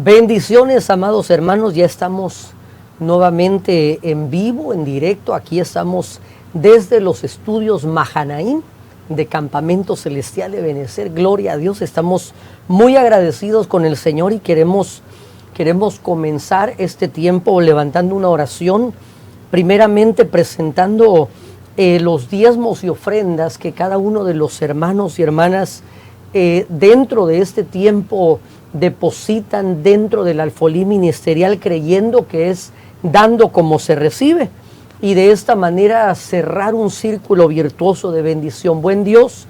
Bendiciones, amados hermanos, ya estamos nuevamente en vivo, en directo. Aquí estamos desde los estudios Mahanaim de Campamento Celestial de Benecer. Gloria a Dios, estamos muy agradecidos con el Señor y queremos comenzar este tiempo levantando una oración, primeramente presentando los diezmos y ofrendas que cada uno de los hermanos y hermanas dentro de este tiempo depositan dentro del alfolí ministerial, creyendo que es dando como se recibe, y de esta manera cerrar un círculo virtuoso de bendición. Buen Dios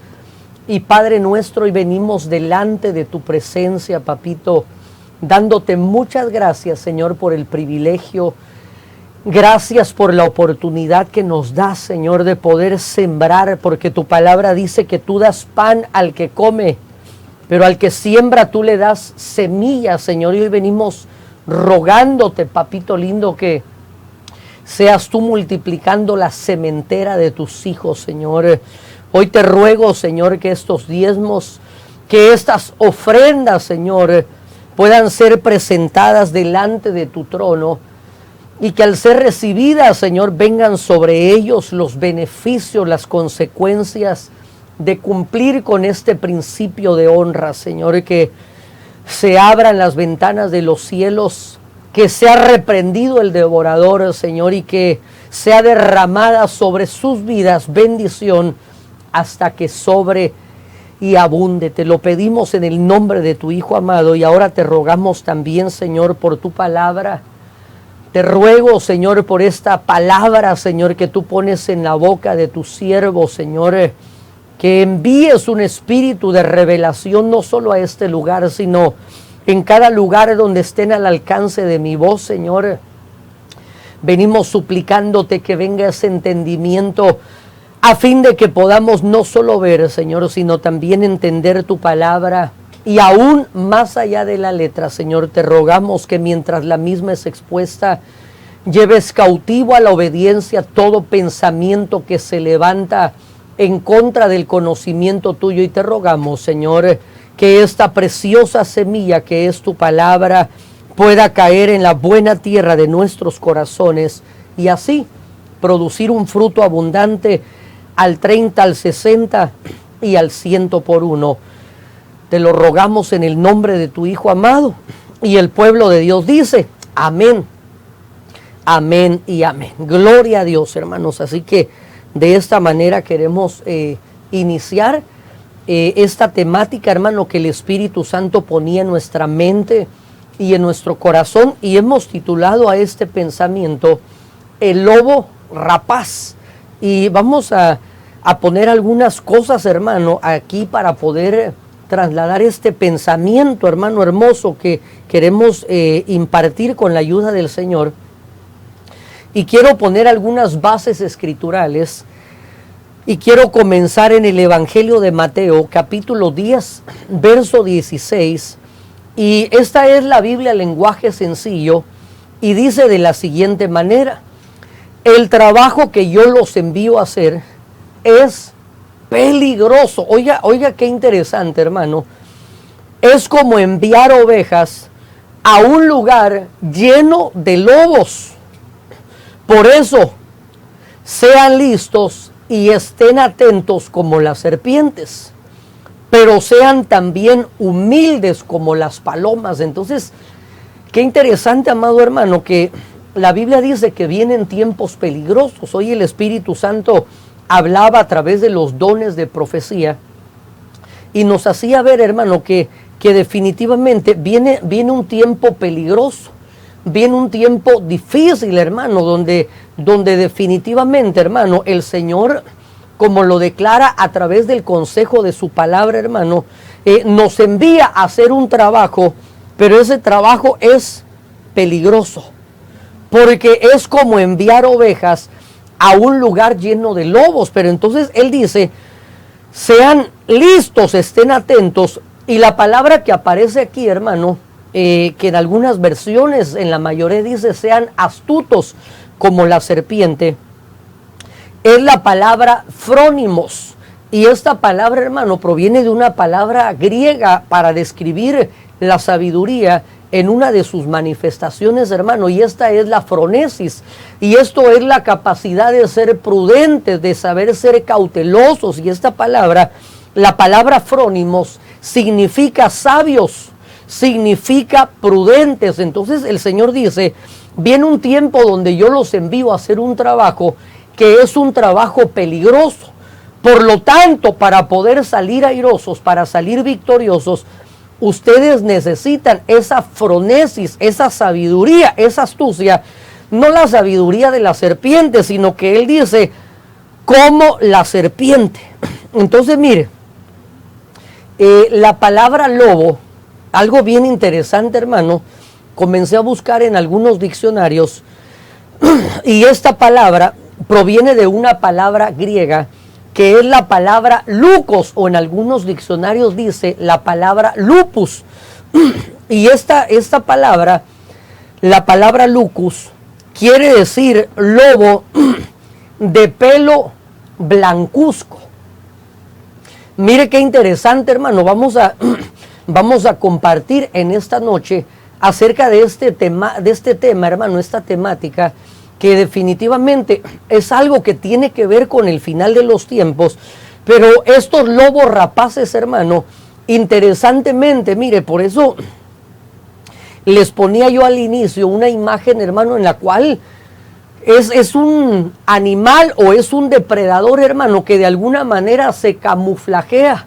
y Padre nuestro, y venimos delante de tu presencia, papito, dándote muchas gracias, Señor, por el privilegio. Gracias por la oportunidad que nos das, Señor, de poder sembrar, porque tu palabra dice que tú das pan al que come, pero al que siembra tú le das semillas, Señor. Y hoy venimos rogándote, papito lindo, que seas tú multiplicando la sementera de tus hijos, Señor. Hoy te ruego, Señor, que estos diezmos, que estas ofrendas, Señor, puedan ser presentadas delante de tu trono, y que al ser recibidas, Señor, vengan sobre ellos los beneficios, las consecuencias de cumplir con este principio de honra, Señor, y que se abran las ventanas de los cielos, que sea reprendido el devorador, Señor, y que sea derramada sobre sus vidas bendición hasta que sobre y abunde. Te lo pedimos en el nombre de tu Hijo amado, y ahora te rogamos también, Señor, por tu palabra. Te ruego, Señor, por esta palabra, Señor, que tú pones en la boca de tu siervo, Señor, que envíes un espíritu de revelación no solo a este lugar, sino en cada lugar donde estén al alcance de mi voz, Señor. Venimos suplicándote que venga ese entendimiento a fin de que podamos no solo ver, Señor, sino también entender tu palabra. Y aún más allá de la letra, Señor, te rogamos que mientras la misma es expuesta, lleves cautivo a la obediencia todo pensamiento que se levanta en contra del conocimiento tuyo. Y te rogamos, Señor, que esta preciosa semilla que es tu palabra pueda caer en la buena tierra de nuestros corazones, y así producir un fruto abundante al 30, al 60 y al 100 por uno. Te lo rogamos en el nombre de tu Hijo amado, y el pueblo de Dios dice amén, amén y amén. Gloria a Dios, hermanos. Así que de esta manera queremos iniciar esta temática, hermano, que el Espíritu Santo ponía en nuestra mente y en nuestro corazón, y hemos titulado a este pensamiento el lobo rapaz. Y vamos a poner algunas cosas, hermano, aquí para poder trasladar este pensamiento, hermano hermoso, que queremos impartir con la ayuda del Señor. Y quiero poner algunas bases escriturales, y quiero comenzar en el Evangelio de Mateo, capítulo 10, verso 16, y esta es la Biblia lenguaje sencillo, y dice de la siguiente manera: el trabajo que yo los envío a hacer es peligroso. Oiga qué interesante, hermano. Es como enviar ovejas a un lugar lleno de lobos. Por eso, sean listos y estén atentos como las serpientes, pero sean también humildes como las palomas. Entonces, qué interesante, amado hermano, que la Biblia dice que vienen tiempos peligrosos. Hoy el Espíritu Santo hablaba a través de los dones de profecía y nos hacía ver, hermano, que definitivamente viene un tiempo peligroso, viene un tiempo difícil, hermano, donde definitivamente, hermano, el Señor, como lo declara a través del consejo de su palabra, hermano, nos envía a hacer un trabajo, pero ese trabajo es peligroso, porque es como enviar ovejas a un lugar lleno de lobos. Pero entonces él dice, sean listos, estén atentos, y la palabra que aparece aquí, hermano, que en algunas versiones, en la mayoría dice sean astutos como la serpiente, es la palabra frónimos. Y esta palabra, hermano, proviene de una palabra griega para describir la sabiduría, en una de sus manifestaciones, hermano, y esta es la fronesis, y esto es la capacidad de ser prudentes, de saber ser cautelosos, y esta palabra, la palabra frónimos, significa sabios, significa prudentes. Entonces el Señor dice, viene un tiempo donde yo los envío a hacer un trabajo que es un trabajo peligroso. Por lo tanto, para poder salir airosos, para salir victoriosos, ustedes necesitan esa fronesis, esa sabiduría, esa astucia, no la sabiduría de la serpiente, sino que Él dice, como la serpiente. Entonces, mire, la palabra lobo, algo bien interesante, hermano, comencé a buscar en algunos diccionarios, y esta palabra proviene de una palabra griega, que es la palabra lukos, o en algunos diccionarios dice la palabra lupus. Y esta palabra, la palabra lucus, quiere decir lobo de pelo blancuzco. Mire qué interesante, hermano. Vamos a compartir en esta noche acerca de este tema, hermano, esta temática, que definitivamente es algo que tiene que ver con el final de los tiempos. Pero estos lobos rapaces, hermano, interesantemente, mire, por eso les ponía yo al inicio una imagen, hermano, en la cual es un animal o es un depredador, hermano, que de alguna manera se camuflajea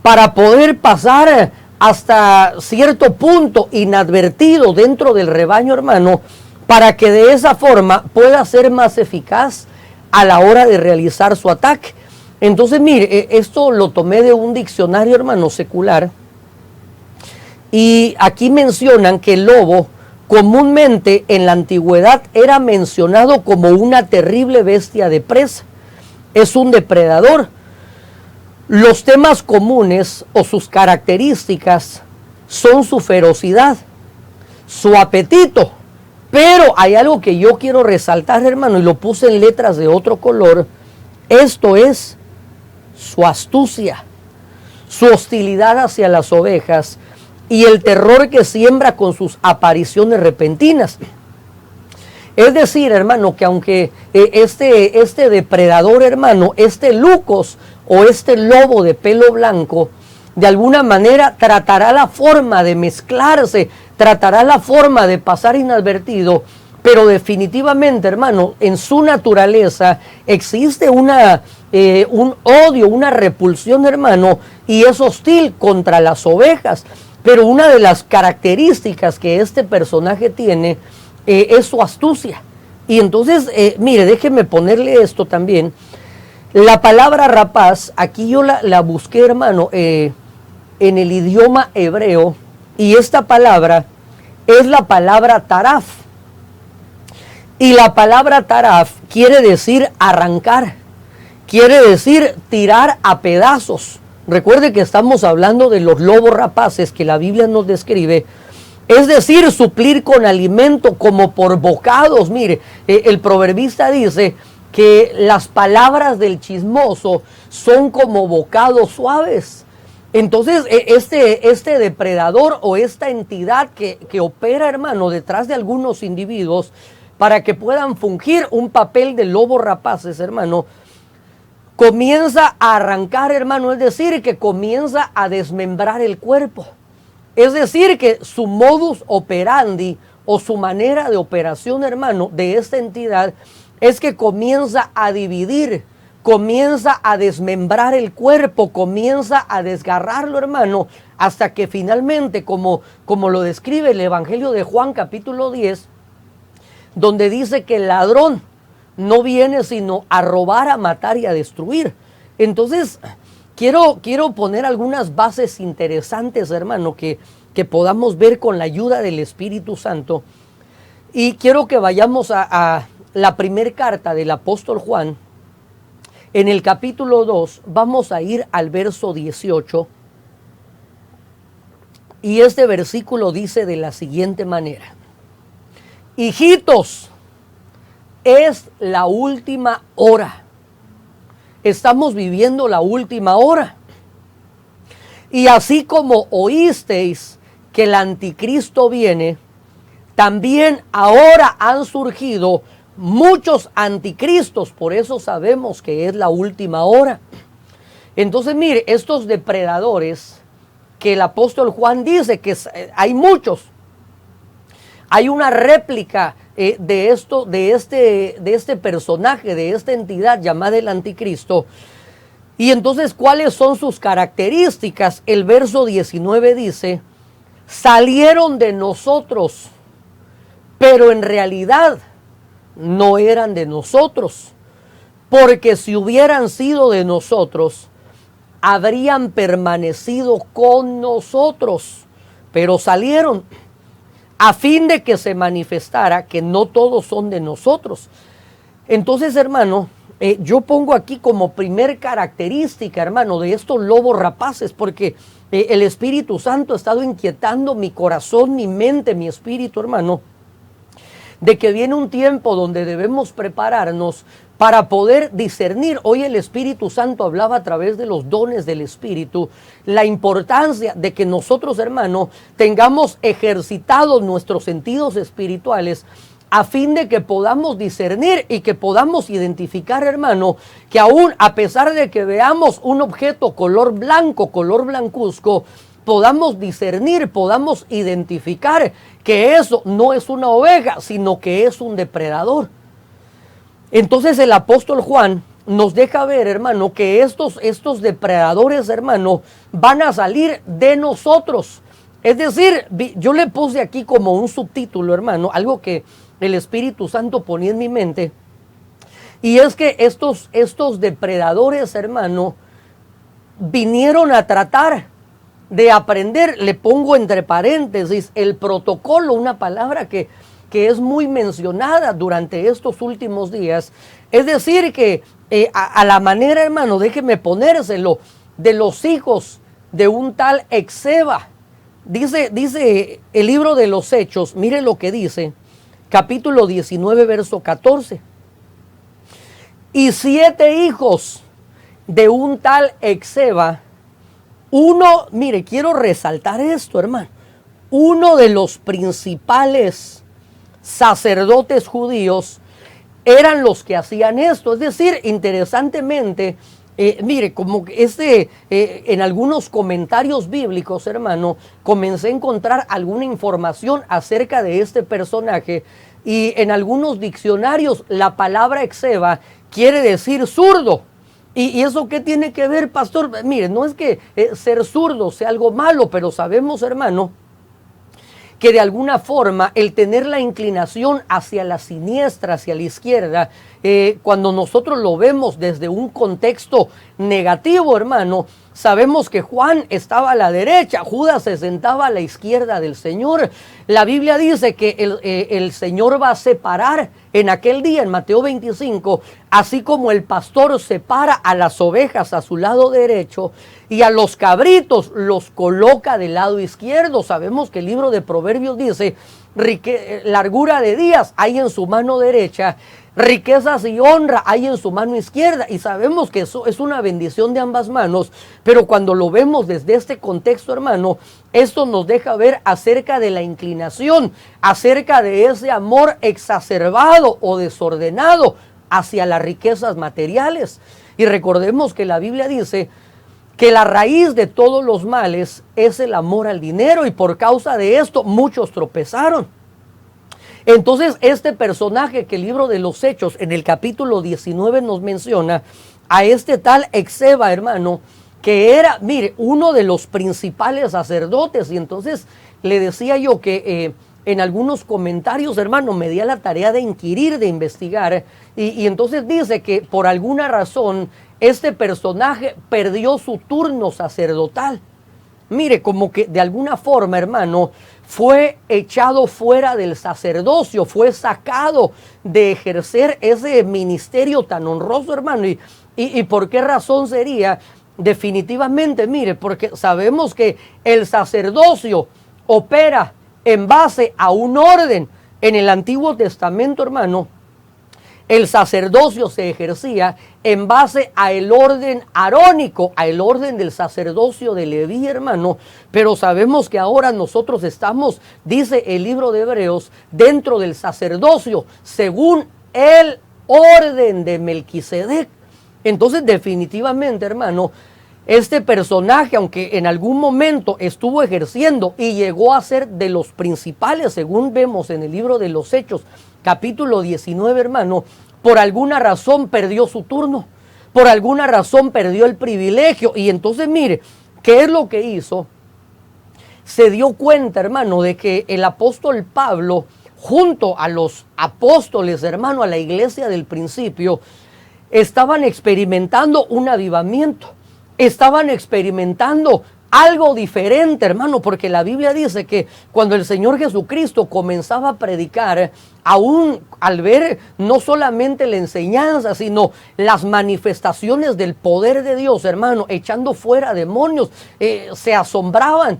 para poder pasar hasta cierto punto inadvertido dentro del rebaño, hermano, para que de esa forma pueda ser más eficaz a la hora de realizar su ataque. Entonces, mire, esto lo tomé de un diccionario, hermano, secular, y aquí mencionan que el lobo comúnmente en la antigüedad era mencionado como una terrible bestia de presa. Es un depredador. Los temas comunes o sus características son su ferocidad, su apetito. Pero hay algo que yo quiero resaltar, hermano, y lo puse en letras de otro color. Esto es su astucia, su hostilidad hacia las ovejas y el terror que siembra con sus apariciones repentinas. Es decir, hermano, que aunque este depredador, hermano, este lucos o este lobo de pelo blanco, de alguna manera tratará la forma de mezclarse, tratará la forma de pasar inadvertido, pero definitivamente, hermano, en su naturaleza existe un odio, una repulsión, hermano, y es hostil contra las ovejas. Pero una de las características que este personaje tiene es su astucia. Y entonces, mire, déjeme ponerle esto también. La palabra rapaz, aquí yo la busqué, hermano, en el idioma hebreo, y esta palabra es la palabra taraf. Y la palabra taraf quiere decir arrancar, quiere decir tirar a pedazos. Recuerde que estamos hablando de los lobos rapaces que la Biblia nos describe, es decir, suplir con alimento como por bocados. Mire, el proverbista dice que las palabras del chismoso son como bocados suaves. Entonces, este depredador o esta entidad que opera, hermano, detrás de algunos individuos para que puedan fungir un papel de lobos rapaces, hermano, comienza a arrancar, hermano, es decir, que comienza a desmembrar el cuerpo. Es decir, que su modus operandi o su manera de operación, hermano, de esta entidad es que comienza a dividir, comienza a desmembrar el cuerpo, comienza a desgarrarlo, hermano, hasta que finalmente, como lo describe el Evangelio de Juan, capítulo 10, donde dice que el ladrón no viene sino a robar, a matar y a destruir. Entonces, quiero poner algunas bases interesantes, hermano, que podamos ver con la ayuda del Espíritu Santo. Y quiero que vayamos a la primera carta del apóstol Juan. En el capítulo 2 vamos a ir al verso 18. Y este versículo dice de la siguiente manera: hijitos, es la última hora. Estamos viviendo la última hora. Y así como oísteis que el anticristo viene, también ahora han surgido muchos anticristos, por eso sabemos que es la última hora. Entonces, mire, estos depredadores que el apóstol Juan dice que hay muchos, hay una réplica de este personaje, de esta entidad llamada el anticristo. Y entonces, ¿cuáles son sus características? El verso 19 dice: salieron de nosotros, pero en realidad no eran de nosotros, porque si hubieran sido de nosotros, habrían permanecido con nosotros, pero salieron a fin de que se manifestara que no todos son de nosotros. Entonces, hermano, yo pongo aquí como primer característica, hermano, de estos lobos rapaces, porque el Espíritu Santo ha estado inquietando mi corazón, mi mente, mi espíritu, hermano, de que viene un tiempo donde debemos prepararnos para poder discernir. Hoy el Espíritu Santo hablaba a través de los dones del Espíritu, la importancia de que nosotros, hermano, tengamos ejercitados nuestros sentidos espirituales a fin de que podamos discernir y que podamos identificar, hermano, que aún a pesar de que veamos un objeto color blanco, color blancuzco, podamos discernir, podamos identificar que eso no es una oveja, sino que es un depredador. Entonces el apóstol Juan nos deja ver, hermano, que estos depredadores, hermano, van a salir de nosotros. Es decir, yo le puse aquí como un subtítulo, hermano, algo que el Espíritu Santo ponía en mi mente, y es que estos depredadores, hermano, vinieron a tratar de aprender, le pongo entre paréntesis, el protocolo, una palabra que es muy mencionada durante estos últimos días. Es decir, que a la manera, hermano, déjeme ponérselo, de los hijos de un tal Esceva. Dice el libro de los Hechos, mire lo que dice, capítulo 19, verso 14. Y 7 hijos de un tal Esceva, uno, mire, quiero resaltar esto, hermano, uno de los principales sacerdotes judíos eran los que hacían esto. Es decir, interesantemente, mire, como en algunos comentarios bíblicos, hermano, comencé a encontrar alguna información acerca de este personaje, y en algunos diccionarios la palabra Esceva quiere decir zurdo. ¿Y eso qué tiene que ver, pastor? Mire, no es que ser zurdo sea algo malo, pero sabemos, hermano, que de alguna forma el tener la inclinación hacia la siniestra, hacia la izquierda, cuando nosotros lo vemos desde un contexto negativo, hermano, sabemos que Juan estaba a la derecha, Judas se sentaba a la izquierda del Señor. La Biblia dice que el Señor va a separar en aquel día, en Mateo 25, así como el pastor separa a las ovejas a su lado derecho y a los cabritos los coloca del lado izquierdo. Sabemos que el libro de Proverbios dice, largura de días hay en su mano derecha, riquezas y honra hay en su mano izquierda, y sabemos que eso es una bendición de ambas manos, pero cuando lo vemos desde este contexto, hermano, esto nos deja ver acerca de la inclinación, acerca de ese amor exacerbado o desordenado hacia las riquezas materiales. Y recordemos que la Biblia dice que la raíz de todos los males es el amor al dinero, y por causa de esto muchos tropezaron. Entonces, este personaje que el libro de los Hechos en el capítulo 19 nos menciona, a este tal Esceva, hermano, que era, mire, uno de los principales sacerdotes. Y entonces le decía yo que en algunos comentarios, hermano, me di a la tarea de inquirir, de investigar, y entonces dice que por alguna razón este personaje perdió su turno sacerdotal. Mire, como que de alguna forma, hermano, fue echado fuera del sacerdocio, fue sacado de ejercer ese ministerio tan honroso, hermano. ¿Y por qué razón sería? Definitivamente, mire, porque sabemos que el sacerdocio opera en base a un orden. En el Antiguo Testamento, hermano, El sacerdocio se ejercía en base a el orden arónico, a el orden del sacerdocio de Leví, hermano. Pero sabemos que ahora nosotros estamos, dice el libro de Hebreos, dentro del sacerdocio, según el orden de Melquisedec. Entonces, definitivamente, hermano, este personaje, aunque en algún momento estuvo ejerciendo y llegó a ser de los principales, según vemos en el libro de los Hechos, capítulo 19, hermano, por alguna razón perdió su turno, por alguna razón perdió el privilegio. Y entonces, mire, ¿qué es lo que hizo? Se dio cuenta, hermano, de que el apóstol Pablo, junto a los apóstoles, hermano, a la iglesia del principio, estaban experimentando un avivamiento, estaban experimentando algo diferente, hermano, porque la Biblia dice que cuando el Señor Jesucristo comenzaba a predicar, aún al ver no solamente la enseñanza, sino las manifestaciones del poder de Dios, hermano, echando fuera demonios, se asombraban.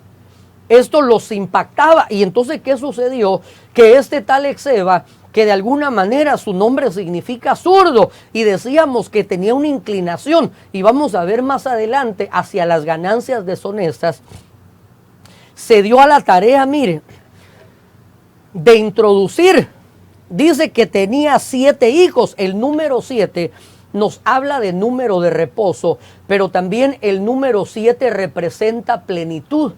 Esto los impactaba. Y entonces, ¿qué sucedió? Que este tal Esceva, que de alguna manera su nombre significa zurdo, y decíamos que tenía una inclinación, y vamos a ver más adelante, hacia las ganancias deshonestas, se dio a la tarea, mire, de introducir. Dice que tenía 7 hijos. El número 7 nos habla de número de reposo, pero también el número 7 representa plenitud.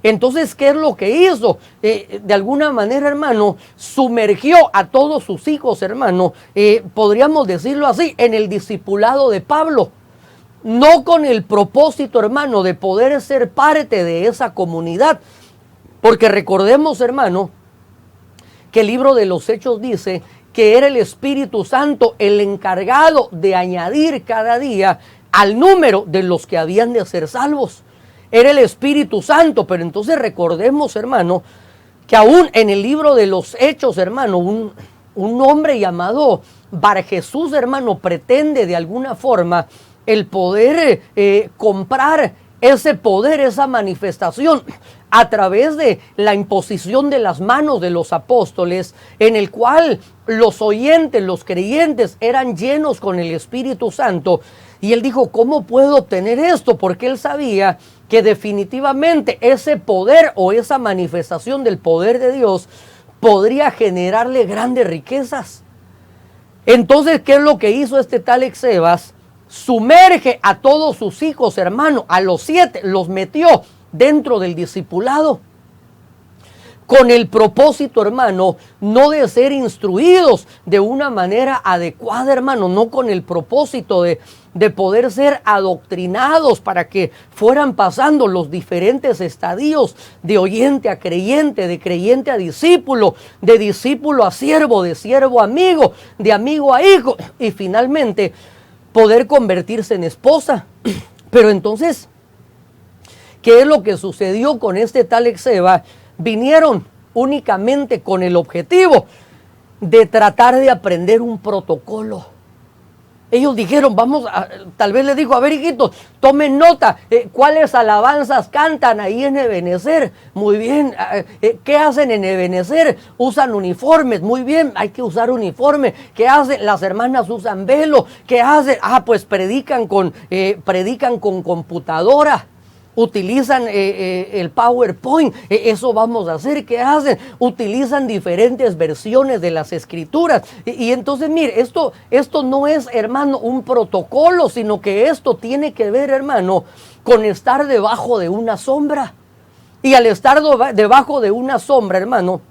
Entonces, ¿qué es lo que hizo? De alguna manera, hermano, sumergió a todos sus hijos, hermano, podríamos decirlo así, en el discipulado de Pablo. No con el propósito, hermano, de poder ser parte de esa comunidad. Porque recordemos, hermano, que el libro de los Hechos dice que era el Espíritu Santo el encargado de añadir cada día al número de los que habían de ser salvos. Era el Espíritu Santo. Pero entonces recordemos, hermano, que aún en el libro de los Hechos, hermano, un hombre llamado Bar Jesús, hermano, pretende de alguna forma el poder comprar ese poder, esa manifestación, a través de la imposición de las manos de los apóstoles, en el cual los oyentes, los creyentes, eran llenos con el Espíritu Santo. Y él dijo, ¿cómo puedo obtener esto? Porque él sabía que definitivamente ese poder o esa manifestación del poder de Dios podría generarle grandes riquezas. Entonces, ¿qué es lo que hizo este tal Escevas? Sumerge a todos sus hijos, hermano, a los 7, los metió dentro del discipulado, con el propósito, hermano, no de ser instruidos de una manera adecuada, hermano, no con el propósito de poder ser adoctrinados para que fueran pasando los diferentes estadios de oyente a creyente, de creyente a discípulo, de discípulo a siervo, de siervo a amigo, de amigo a hijo, y finalmente poder convertirse en esposa. Pero entonces, ¿qué es lo que sucedió con este tal Esceva? Vinieron únicamente con el objetivo de tratar de aprender un protocolo. Ellos dijeron, tal vez les dijo, a ver, hijitos, tomen nota, ¿cuáles alabanzas cantan ahí en Ebenezer? Muy bien. ¿Qué hacen en Ebenezer? Usan uniformes. Muy bien, hay que usar uniforme. ¿Qué hacen? Las hermanas usan velo. ¿Qué hacen? Pues predican con computadora. Utilizan el PowerPoint. Eso vamos a hacer. ¿Qué hacen? Utilizan diferentes versiones de las escrituras. Y entonces, mire, esto no es, hermano, un protocolo, sino que esto tiene que ver, hermano, con estar debajo de una sombra. Y al estar debajo de una sombra, hermano,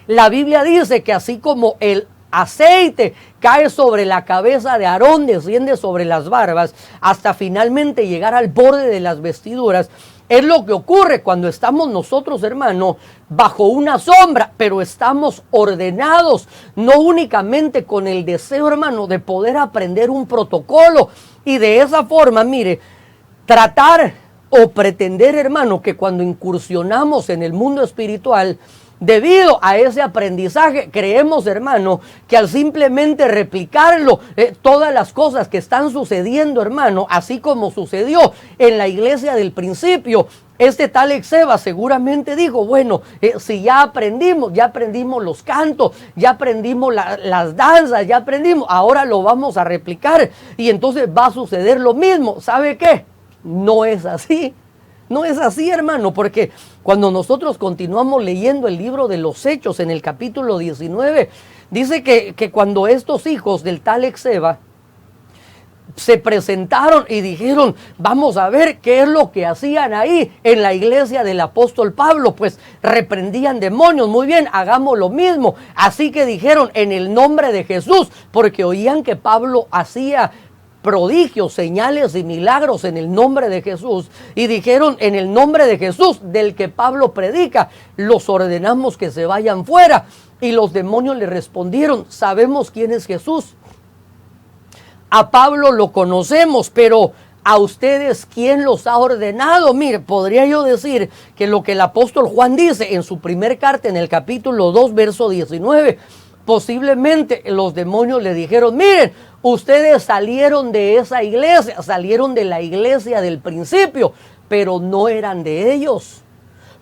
la Biblia dice que así como el aceite cae sobre la cabeza de Aarón, desciende sobre las barbas, hasta finalmente llegar al borde de las vestiduras. Es lo que ocurre cuando estamos nosotros, hermano, bajo una sombra, pero estamos ordenados, no únicamente con el deseo, hermano, de poder aprender un protocolo y de esa forma, mire, tratar o pretender, hermano, que cuando incursionamos en el mundo espiritual, debido a ese aprendizaje, creemos, hermano, que al simplemente replicarlo, todas las cosas que están sucediendo, hermano, así como sucedió en la iglesia del principio, Este tal Esceva seguramente dijo, bueno, si ya aprendimos los cantos, ya aprendimos las danzas, ya aprendimos, ahora lo vamos a replicar y entonces va a suceder lo mismo. ¿Sabe qué? No es así. No es así, hermano, porque cuando nosotros continuamos leyendo el libro de los Hechos en el capítulo 19, dice que cuando estos hijos del tal Esceva se presentaron y dijeron, vamos a ver qué es lo que hacían ahí en la iglesia del apóstol Pablo, pues reprendían demonios. Muy bien, hagamos lo mismo. Así que dijeron, en el nombre de Jesús, porque oían que Pablo hacía prodigios, señales y milagros en el nombre de Jesús, y dijeron, en el nombre de Jesús del que Pablo predica, los ordenamos que se vayan fuera. Y los demonios le respondieron, sabemos quién es Jesús, a Pablo lo conocemos, pero a ustedes, ¿quién los ha ordenado? Mire, podría yo decir que lo que el apóstol Juan dice en su primer carta, en el capítulo 2, verso 19, posiblemente los demonios le dijeron, miren, ustedes salieron de esa iglesia, salieron de la iglesia del principio, pero no eran de ellos.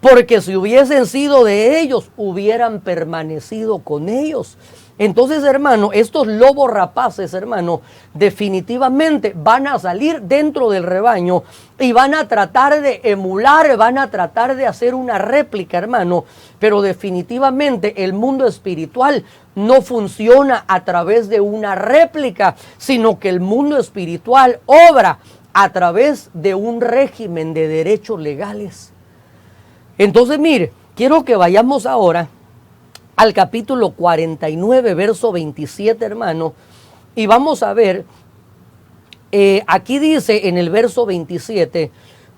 Porque si hubiesen sido de ellos, hubieran permanecido con ellos. Entonces, hermano, estos lobos rapaces, hermano, definitivamente van a salir dentro del rebaño y van a tratar de emular, van a tratar de hacer una réplica, hermano. Pero definitivamente el mundo espiritual no funciona a través de una réplica, sino que el mundo espiritual obra a través de un régimen de derechos legales. Entonces, mire, quiero que vayamos ahora al capítulo 49, verso 27, hermano, y vamos a ver, aquí dice en el verso 27,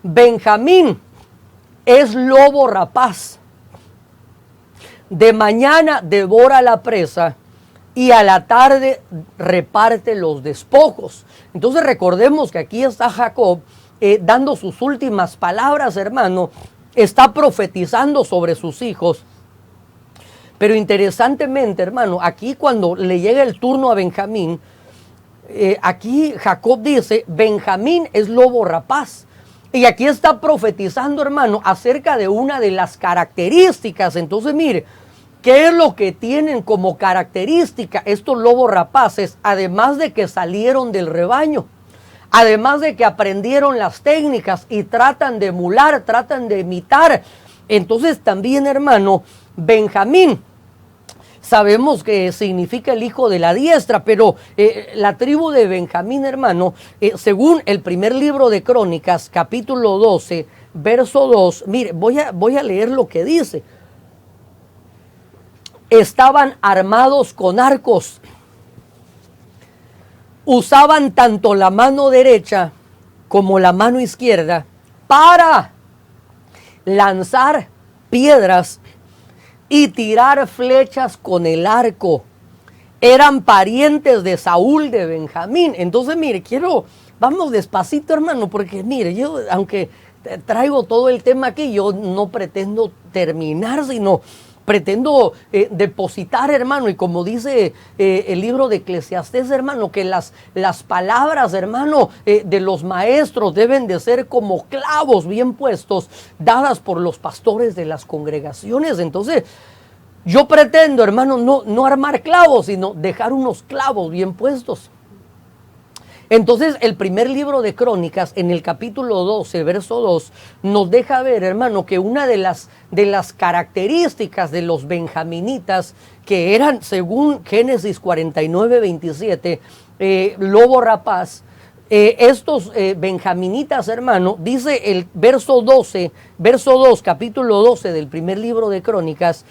Benjamín es lobo rapaz, de mañana devora la presa y a la tarde reparte los despojos. Entonces recordemos que aquí está Jacob dando sus últimas palabras, hermano, está profetizando sobre sus hijos. Pero interesantemente, hermano, aquí cuando le llega el turno a Benjamín, aquí Jacob dice, Benjamín es lobo rapaz. Y aquí está profetizando, hermano, acerca de una de las características. Entonces, mire, ¿qué es lo que tienen como característica estos lobos rapaces? Además de que salieron del rebaño, además de que aprendieron las técnicas y tratan de emular, tratan de imitar. Entonces también, hermano, Benjamín, sabemos que significa el hijo de la diestra, pero la tribu de Benjamín, hermano, según el primer libro de Crónicas, capítulo 12, verso 2, mire, voy a leer lo que dice. Estaban armados con arcos, usaban tanto la mano derecha como la mano izquierda para lanzar piedras y tirar flechas con el arco. Eran parientes de Saúl de Benjamín. Entonces, mire, vamos despacito, hermano, porque mire, yo, aunque traigo todo el tema aquí, yo no pretendo terminar, sino pretendo depositar, hermano, y como dice el libro de Eclesiastés, hermano, que las palabras, hermano, de los maestros deben de ser como clavos bien puestos, dadas por los pastores de las congregaciones. Entonces, yo pretendo, hermano, no armar clavos, sino dejar unos clavos bien puestos. Entonces, el primer libro de Crónicas, en el capítulo 12, verso 2, nos deja ver, hermano, que una de las características de los benjaminitas, que eran, según Génesis 49, 27, lobo rapaz, estos benjaminitas, hermano, dice el verso 12, verso 2, capítulo 12 del primer libro de Crónicas,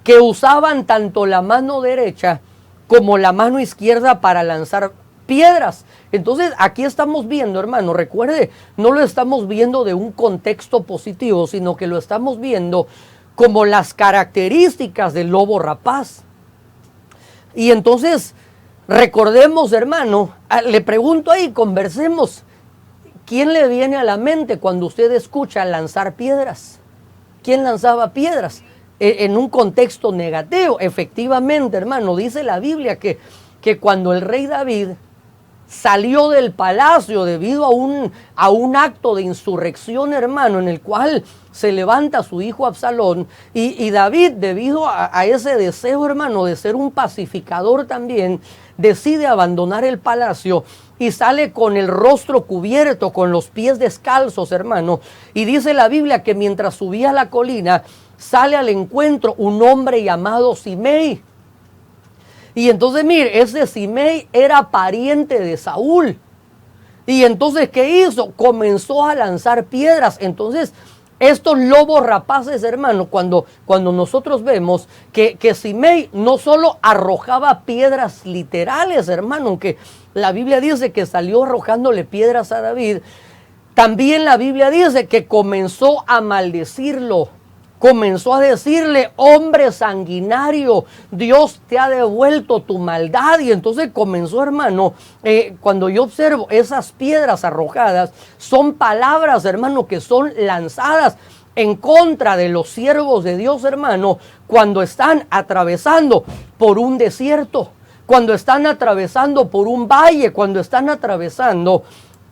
que usaban tanto la mano derecha como la mano izquierda para lanzar piedras. Entonces aquí estamos viendo, hermano, recuerde, no lo estamos viendo de un contexto positivo, sino que lo estamos viendo como las características del lobo rapaz. Y entonces recordemos, hermano, le pregunto ahí, conversemos, ¿quién le viene a la mente cuando usted escucha lanzar piedras? ¿Quién lanzaba piedras? En un contexto negativo. Efectivamente, hermano, dice la Biblia que cuando el rey David salió del palacio debido a un acto de insurrección, hermano, en el cual se levanta su hijo Absalón, y David, debido a ese deseo, hermano, de ser un pacificador también, decide abandonar el palacio y sale con el rostro cubierto, con los pies descalzos, hermano. Y dice la Biblia que mientras subía a la colina, sale al encuentro un hombre llamado Simei. Y entonces, mire, ese Simei era pariente de Saúl. Y entonces, ¿qué hizo? Comenzó a lanzar piedras. Entonces, estos lobos rapaces, hermano, cuando nosotros vemos que Simei no solo arrojaba piedras literales, hermano, aunque la Biblia dice que salió arrojándole piedras a David, también la Biblia dice que comenzó a maldecirlo. Comenzó a decirle: hombre sanguinario, Dios te ha devuelto tu maldad. Y entonces comenzó, hermano, cuando yo observo esas piedras arrojadas, son palabras, hermano, que son lanzadas en contra de los siervos de Dios, hermano, cuando están atravesando por un desierto, cuando están atravesando por un valle, cuando están atravesando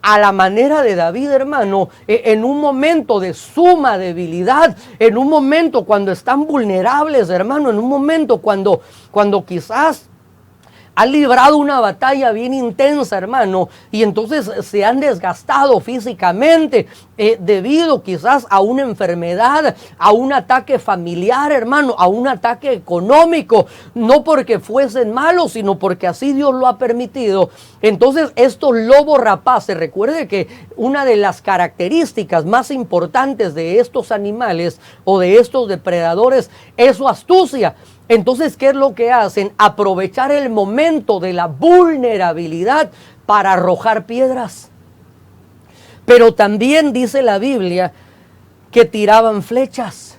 a la manera de David, hermano, en un momento de suma debilidad, en un momento cuando están vulnerables, hermano, en un momento cuando quizás han librado una batalla bien intensa, hermano, y entonces se han desgastado físicamente debido quizás a una enfermedad, a un ataque familiar, hermano, a un ataque económico, no porque fuesen malos, sino porque así Dios lo ha permitido. Entonces estos lobos rapaces, recuerde que una de las características más importantes de estos animales o de estos depredadores es su astucia. Entonces, ¿qué es lo que hacen? Aprovechar el momento de la vulnerabilidad para arrojar piedras. Pero también dice la Biblia que tiraban flechas.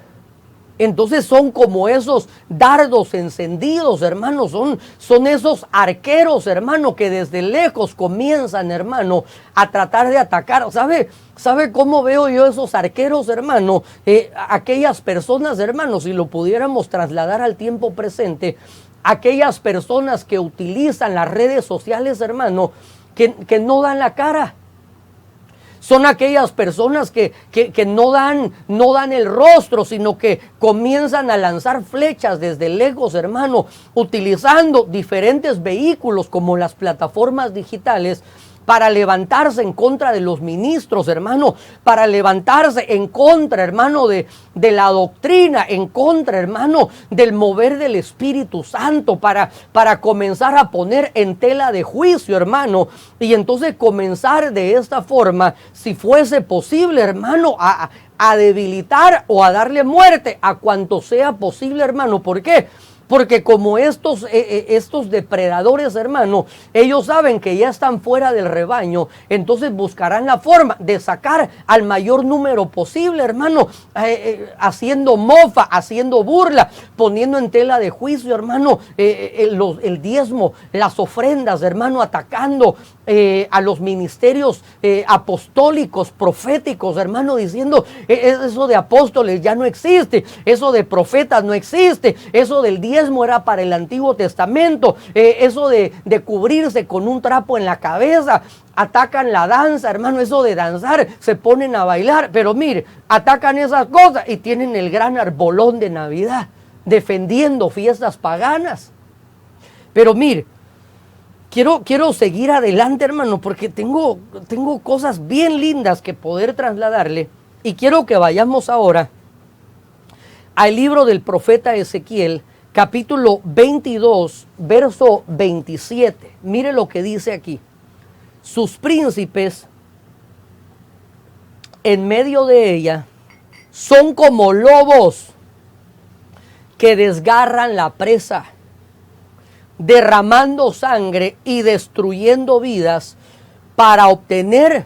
Entonces son como esos dardos encendidos, hermano, son esos arqueros, hermano, que desde lejos comienzan, hermano, a tratar de atacar. ¿Sabe cómo veo yo esos arqueros, hermano? Aquellas personas, hermano, si lo pudiéramos trasladar al tiempo presente, aquellas personas que utilizan las redes sociales, hermano, que no dan la cara. Son aquellas personas que no dan el rostro, sino que comienzan a lanzar flechas desde lejos, hermano, utilizando diferentes vehículos como las plataformas digitales para levantarse en contra de los ministros, hermano, para levantarse en contra, hermano, de la doctrina, en contra, hermano, del mover del Espíritu Santo, para comenzar a poner en tela de juicio, hermano, y entonces comenzar de esta forma, si fuese posible, hermano, a debilitar o a darle muerte a cuanto sea posible, hermano. ¿Por qué? Porque como estos depredadores, hermano, ellos saben que ya están fuera del rebaño, entonces buscarán la forma de sacar al mayor número posible, hermano, haciendo mofa, haciendo burla, poniendo en tela de juicio, hermano, el diezmo, las ofrendas, hermano, atacando a los ministerios apostólicos, proféticos, hermano, diciendo: eso de apóstoles ya no existe, eso de profetas no existe, eso del diezmo era para el Antiguo Testamento, eso de cubrirse con un trapo en la cabeza. Atacan la danza, hermano, eso de danzar, se ponen a bailar, pero mire, atacan esas cosas y tienen el gran arbolón de Navidad, defendiendo fiestas paganas. Pero mire, quiero seguir adelante, hermano, porque tengo cosas bien lindas que poder trasladarle, y quiero que vayamos ahora al libro del profeta Ezequiel, capítulo 22, verso 27. Mire lo que dice aquí: sus príncipes en medio de ella son como lobos que desgarran la presa, derramando sangre y destruyendo vidas para obtener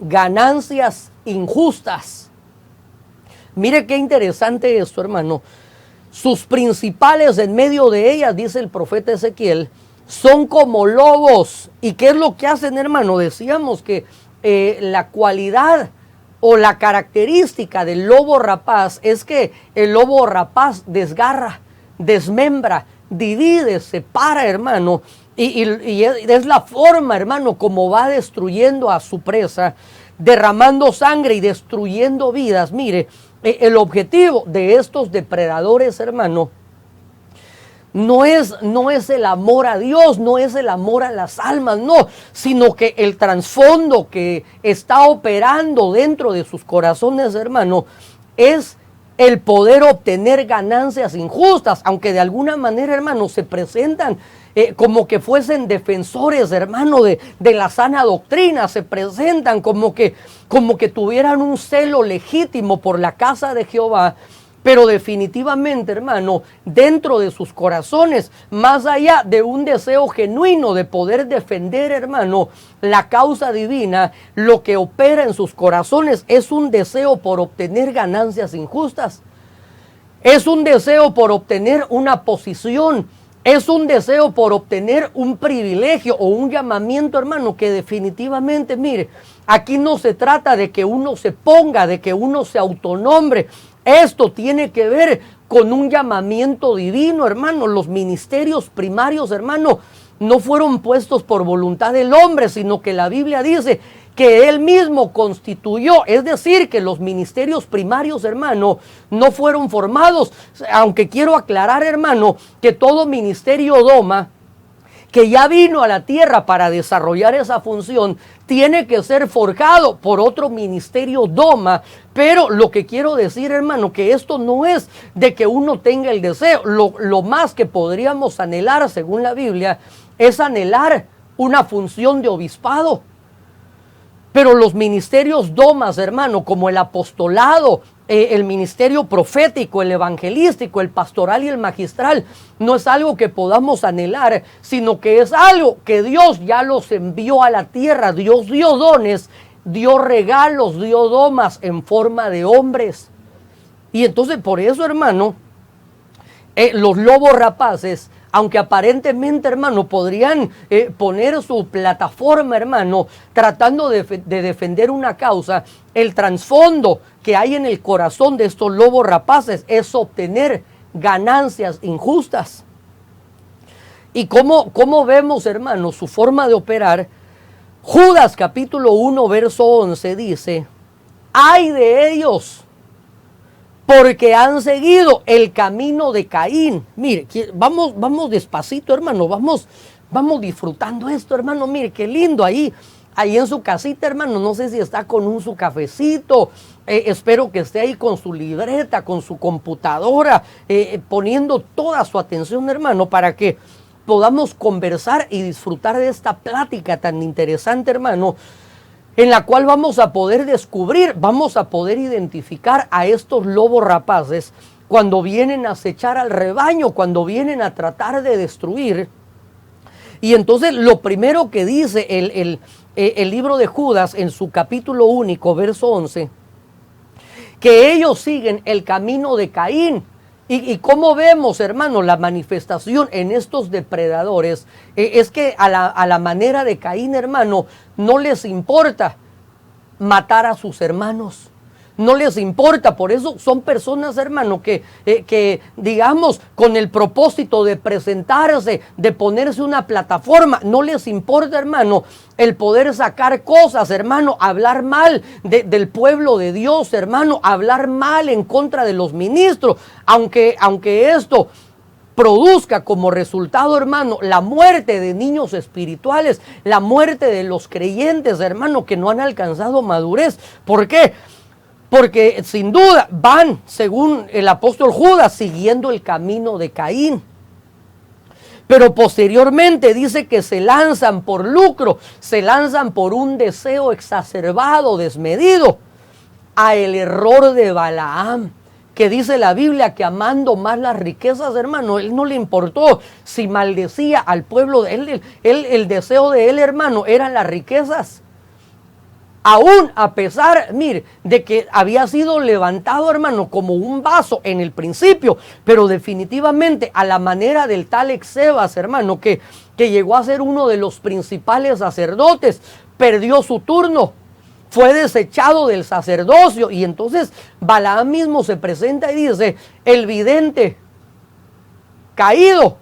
ganancias injustas. Mire qué interesante esto, hermano. Sus principales en medio de ellas, dice el profeta Ezequiel, son como lobos. ¿Y qué es lo que hacen, hermano? Decíamos que la cualidad o la característica del lobo rapaz es que el lobo rapaz desgarra, desmembra, divide, separa, hermano, Y es la forma, hermano, como va destruyendo a su presa, derramando sangre y destruyendo vidas. Mire, el objetivo de estos depredadores, hermano, no es el amor a Dios, no es el amor a las almas, no, sino que el trasfondo que está operando dentro de sus corazones, hermano, es el poder obtener ganancias injustas, aunque de alguna manera, hermano, se presentan como que fuesen defensores, hermano, de la sana doctrina, se presentan como que tuvieran un celo legítimo por la casa de Jehová. Pero definitivamente, hermano, dentro de sus corazones, más allá de un deseo genuino de poder defender, hermano, la causa divina, lo que opera en sus corazones es un deseo por obtener ganancias injustas. Es un deseo por obtener una posición. Es un deseo por obtener un privilegio o un llamamiento, hermano, que definitivamente, mire, aquí no se trata de que uno se ponga, de que uno se autonombre. Esto tiene que ver con un llamamiento divino, hermano. Los ministerios primarios, hermano, no fueron puestos por voluntad del hombre, sino que la Biblia dice que él mismo constituyó. Es decir, que los ministerios primarios, hermano, no fueron formados. Aunque quiero aclarar, hermano, que todo ministerio doma, que ya vino a la tierra para desarrollar esa función, tiene que ser forjado por otro ministerio doma. Pero lo que quiero decir, hermano, que esto no es de que uno tenga el deseo. Lo más que podríamos anhelar, según la Biblia, es anhelar una función de obispado. Pero los ministerios domas, hermano, como el apostolado, el ministerio profético, el evangelístico, el pastoral y el magistral, no es algo que podamos anhelar, sino que es algo que Dios ya los envió a la tierra. Dios dio dones, dio regalos, dio domas en forma de hombres. Y entonces por eso, hermano, los lobos rapaces, aunque aparentemente, hermano, podrían poner su plataforma, hermano, tratando de defender una causa, el trasfondo que hay en el corazón de estos lobos rapaces es obtener ganancias injustas. ¿Y cómo vemos, hermano, su forma de operar? Judas capítulo 1, verso 11 dice: ¡ay de ellos! Porque han seguido el camino de Caín. Mire, vamos despacito, hermano, vamos disfrutando esto, hermano. Mire, qué lindo ahí en su casita, hermano. No sé si está con su cafecito, espero que esté ahí con su libreta, con su computadora, poniendo toda su atención, hermano, para que podamos conversar y disfrutar de esta plática tan interesante, hermano, en la cual vamos a poder descubrir, vamos a poder identificar a estos lobos rapaces cuando vienen a acechar al rebaño, cuando vienen a tratar de destruir. Y entonces lo primero que dice el libro de Judas en su capítulo único, verso 11, que ellos siguen el camino de Caín. Y cómo vemos, hermano, la manifestación en estos depredadores, es que a la manera de Caín, hermano, no les importa matar a sus hermanos. No les importa. Por eso son personas, hermano, que digamos, con el propósito de presentarse, de ponerse una plataforma, no les importa, hermano, el poder sacar cosas, hermano, hablar mal del pueblo de Dios, hermano, hablar mal en contra de los ministros, aunque esto produzca como resultado, hermano, la muerte de niños espirituales, la muerte de los creyentes, hermano, que no han alcanzado madurez. ¿Por qué? Porque sin duda van, según el apóstol Judas, siguiendo el camino de Caín. Pero posteriormente dice que se lanzan por lucro, se lanzan por un deseo exacerbado, desmedido, a el error de Balaam, que dice la Biblia que amando más las riquezas, hermano, él no le importó si maldecía al pueblo de él. El deseo de él, hermano, eran las riquezas. Aún a pesar, mire, de que había sido levantado, hermano, como un vaso en el principio, pero definitivamente a la manera del tal Exebas, hermano, que llegó a ser uno de los principales sacerdotes, perdió su turno, fue desechado del sacerdocio. Y entonces Balaam mismo se presenta y dice: el vidente caído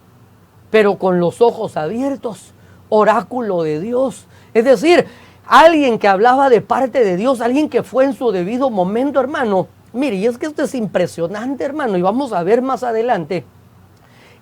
pero con los ojos abiertos, oráculo de Dios. Es decir, alguien que hablaba de parte de Dios, alguien que fue en su debido momento, hermano. Mire, y es que esto es impresionante, hermano, y vamos a ver más adelante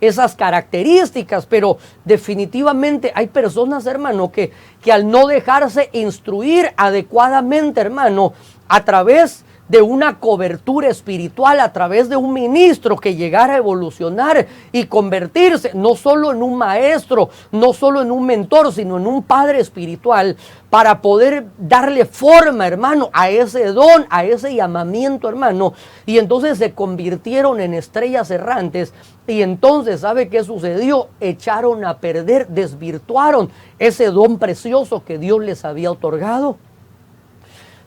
esas características, pero definitivamente hay personas, hermano, que al no dejarse instruir adecuadamente, hermano, a través de una cobertura espiritual, a través de un ministro que llegara a evolucionar y convertirse no solo en un maestro, no solo en un mentor, sino en un padre espiritual, para poder darle forma, hermano, a ese don, a ese llamamiento, hermano. Y entonces se convirtieron en estrellas errantes. Y entonces, ¿sabe qué sucedió? Echaron a perder, desvirtuaron ese don precioso que Dios les había otorgado.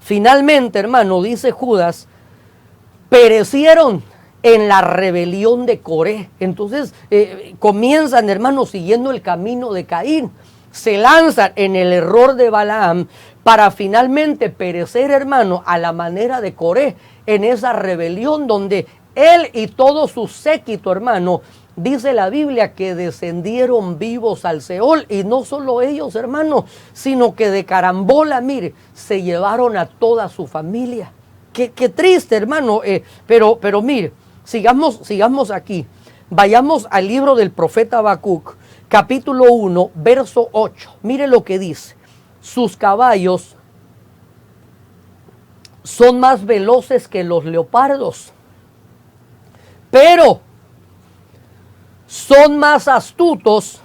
Finalmente, hermano, dice Judas, perecieron en la rebelión de Coré. Entonces comienzan, hermano, siguiendo el camino de Caín. Se lanzan en el error de Balaam para finalmente perecer, hermano, a la manera de Coré, en esa rebelión donde él y todo su séquito, hermano, dice la Biblia que descendieron vivos al Seol, y no solo ellos, hermano, sino que de carambola, mire, se llevaron a toda su familia. Qué triste, hermano, pero mire, sigamos aquí. Vayamos al libro del profeta Habacuc, capítulo 1, verso 8. Mire lo que dice: sus caballos son más veloces que los leopardos, pero son más astutos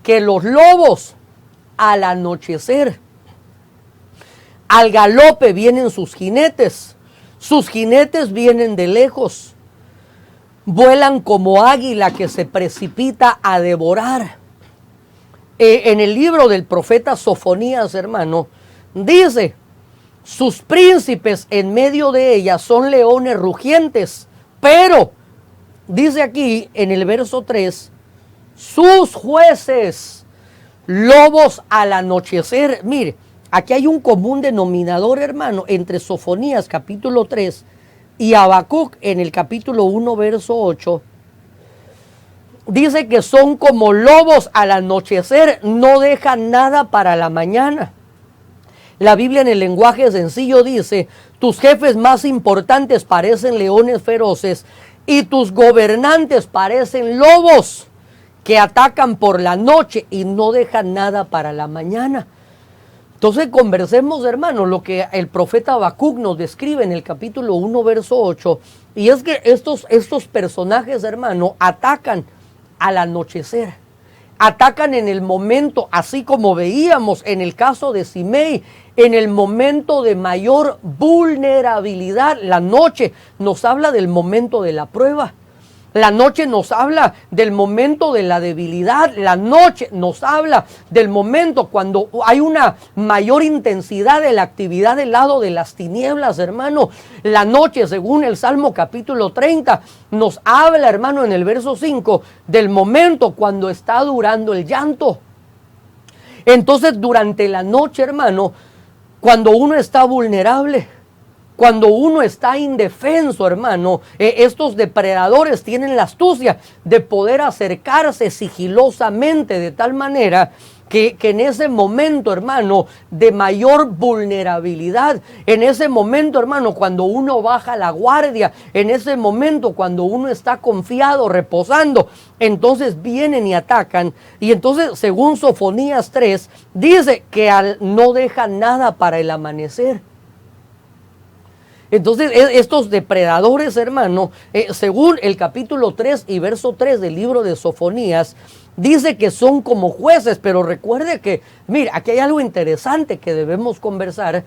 que los lobos al anochecer. Al galope vienen sus jinetes vienen de lejos. Vuelan como águila que se precipita a devorar. En el libro del profeta Sofonías, hermano, dice: sus príncipes en medio de ella son leones rugientes, pero dice aquí en el verso 3, sus jueces, lobos al anochecer. Mire, aquí hay un común denominador, hermano, entre Sofonías capítulo 3 y Habacuc en el capítulo 1, verso 8. Dice que son como lobos al anochecer, no dejan nada para la mañana. La Biblia en el lenguaje sencillo dice: tus jefes más importantes parecen leones feroces, y tus gobernantes parecen lobos que atacan por la noche y no dejan nada para la mañana. Entonces conversemos, hermano, lo que el profeta Habacuc nos describe en el capítulo 1, verso 8. Y es que estos personajes, hermano, atacan al anochecer. Atacan en el momento, así como veíamos en el caso de Simei, en el momento de mayor vulnerabilidad. La noche nos habla del momento de la prueba. La noche nos habla del momento de la debilidad. La noche nos habla del momento cuando hay una mayor intensidad de la actividad del lado de las tinieblas, hermano. La noche, según el Salmo capítulo 30, nos habla, hermano, en el verso 5, del momento cuando está durando el llanto. Entonces, durante la noche, hermano, cuando uno está vulnerable, cuando uno está indefenso, hermano, estos depredadores tienen la astucia de poder acercarse sigilosamente, de tal manera que en ese momento, hermano, de mayor vulnerabilidad, en ese momento, hermano, cuando uno baja la guardia, en ese momento cuando uno está confiado, reposando, entonces vienen y atacan. Y entonces, según Sofonías 3, dice que no dejan nada para el amanecer. Entonces, estos depredadores, hermano, según el capítulo 3 y verso 3 del libro de Sofonías, dice que son como jueces. Pero recuerde que, mira, aquí hay algo interesante que debemos conversar,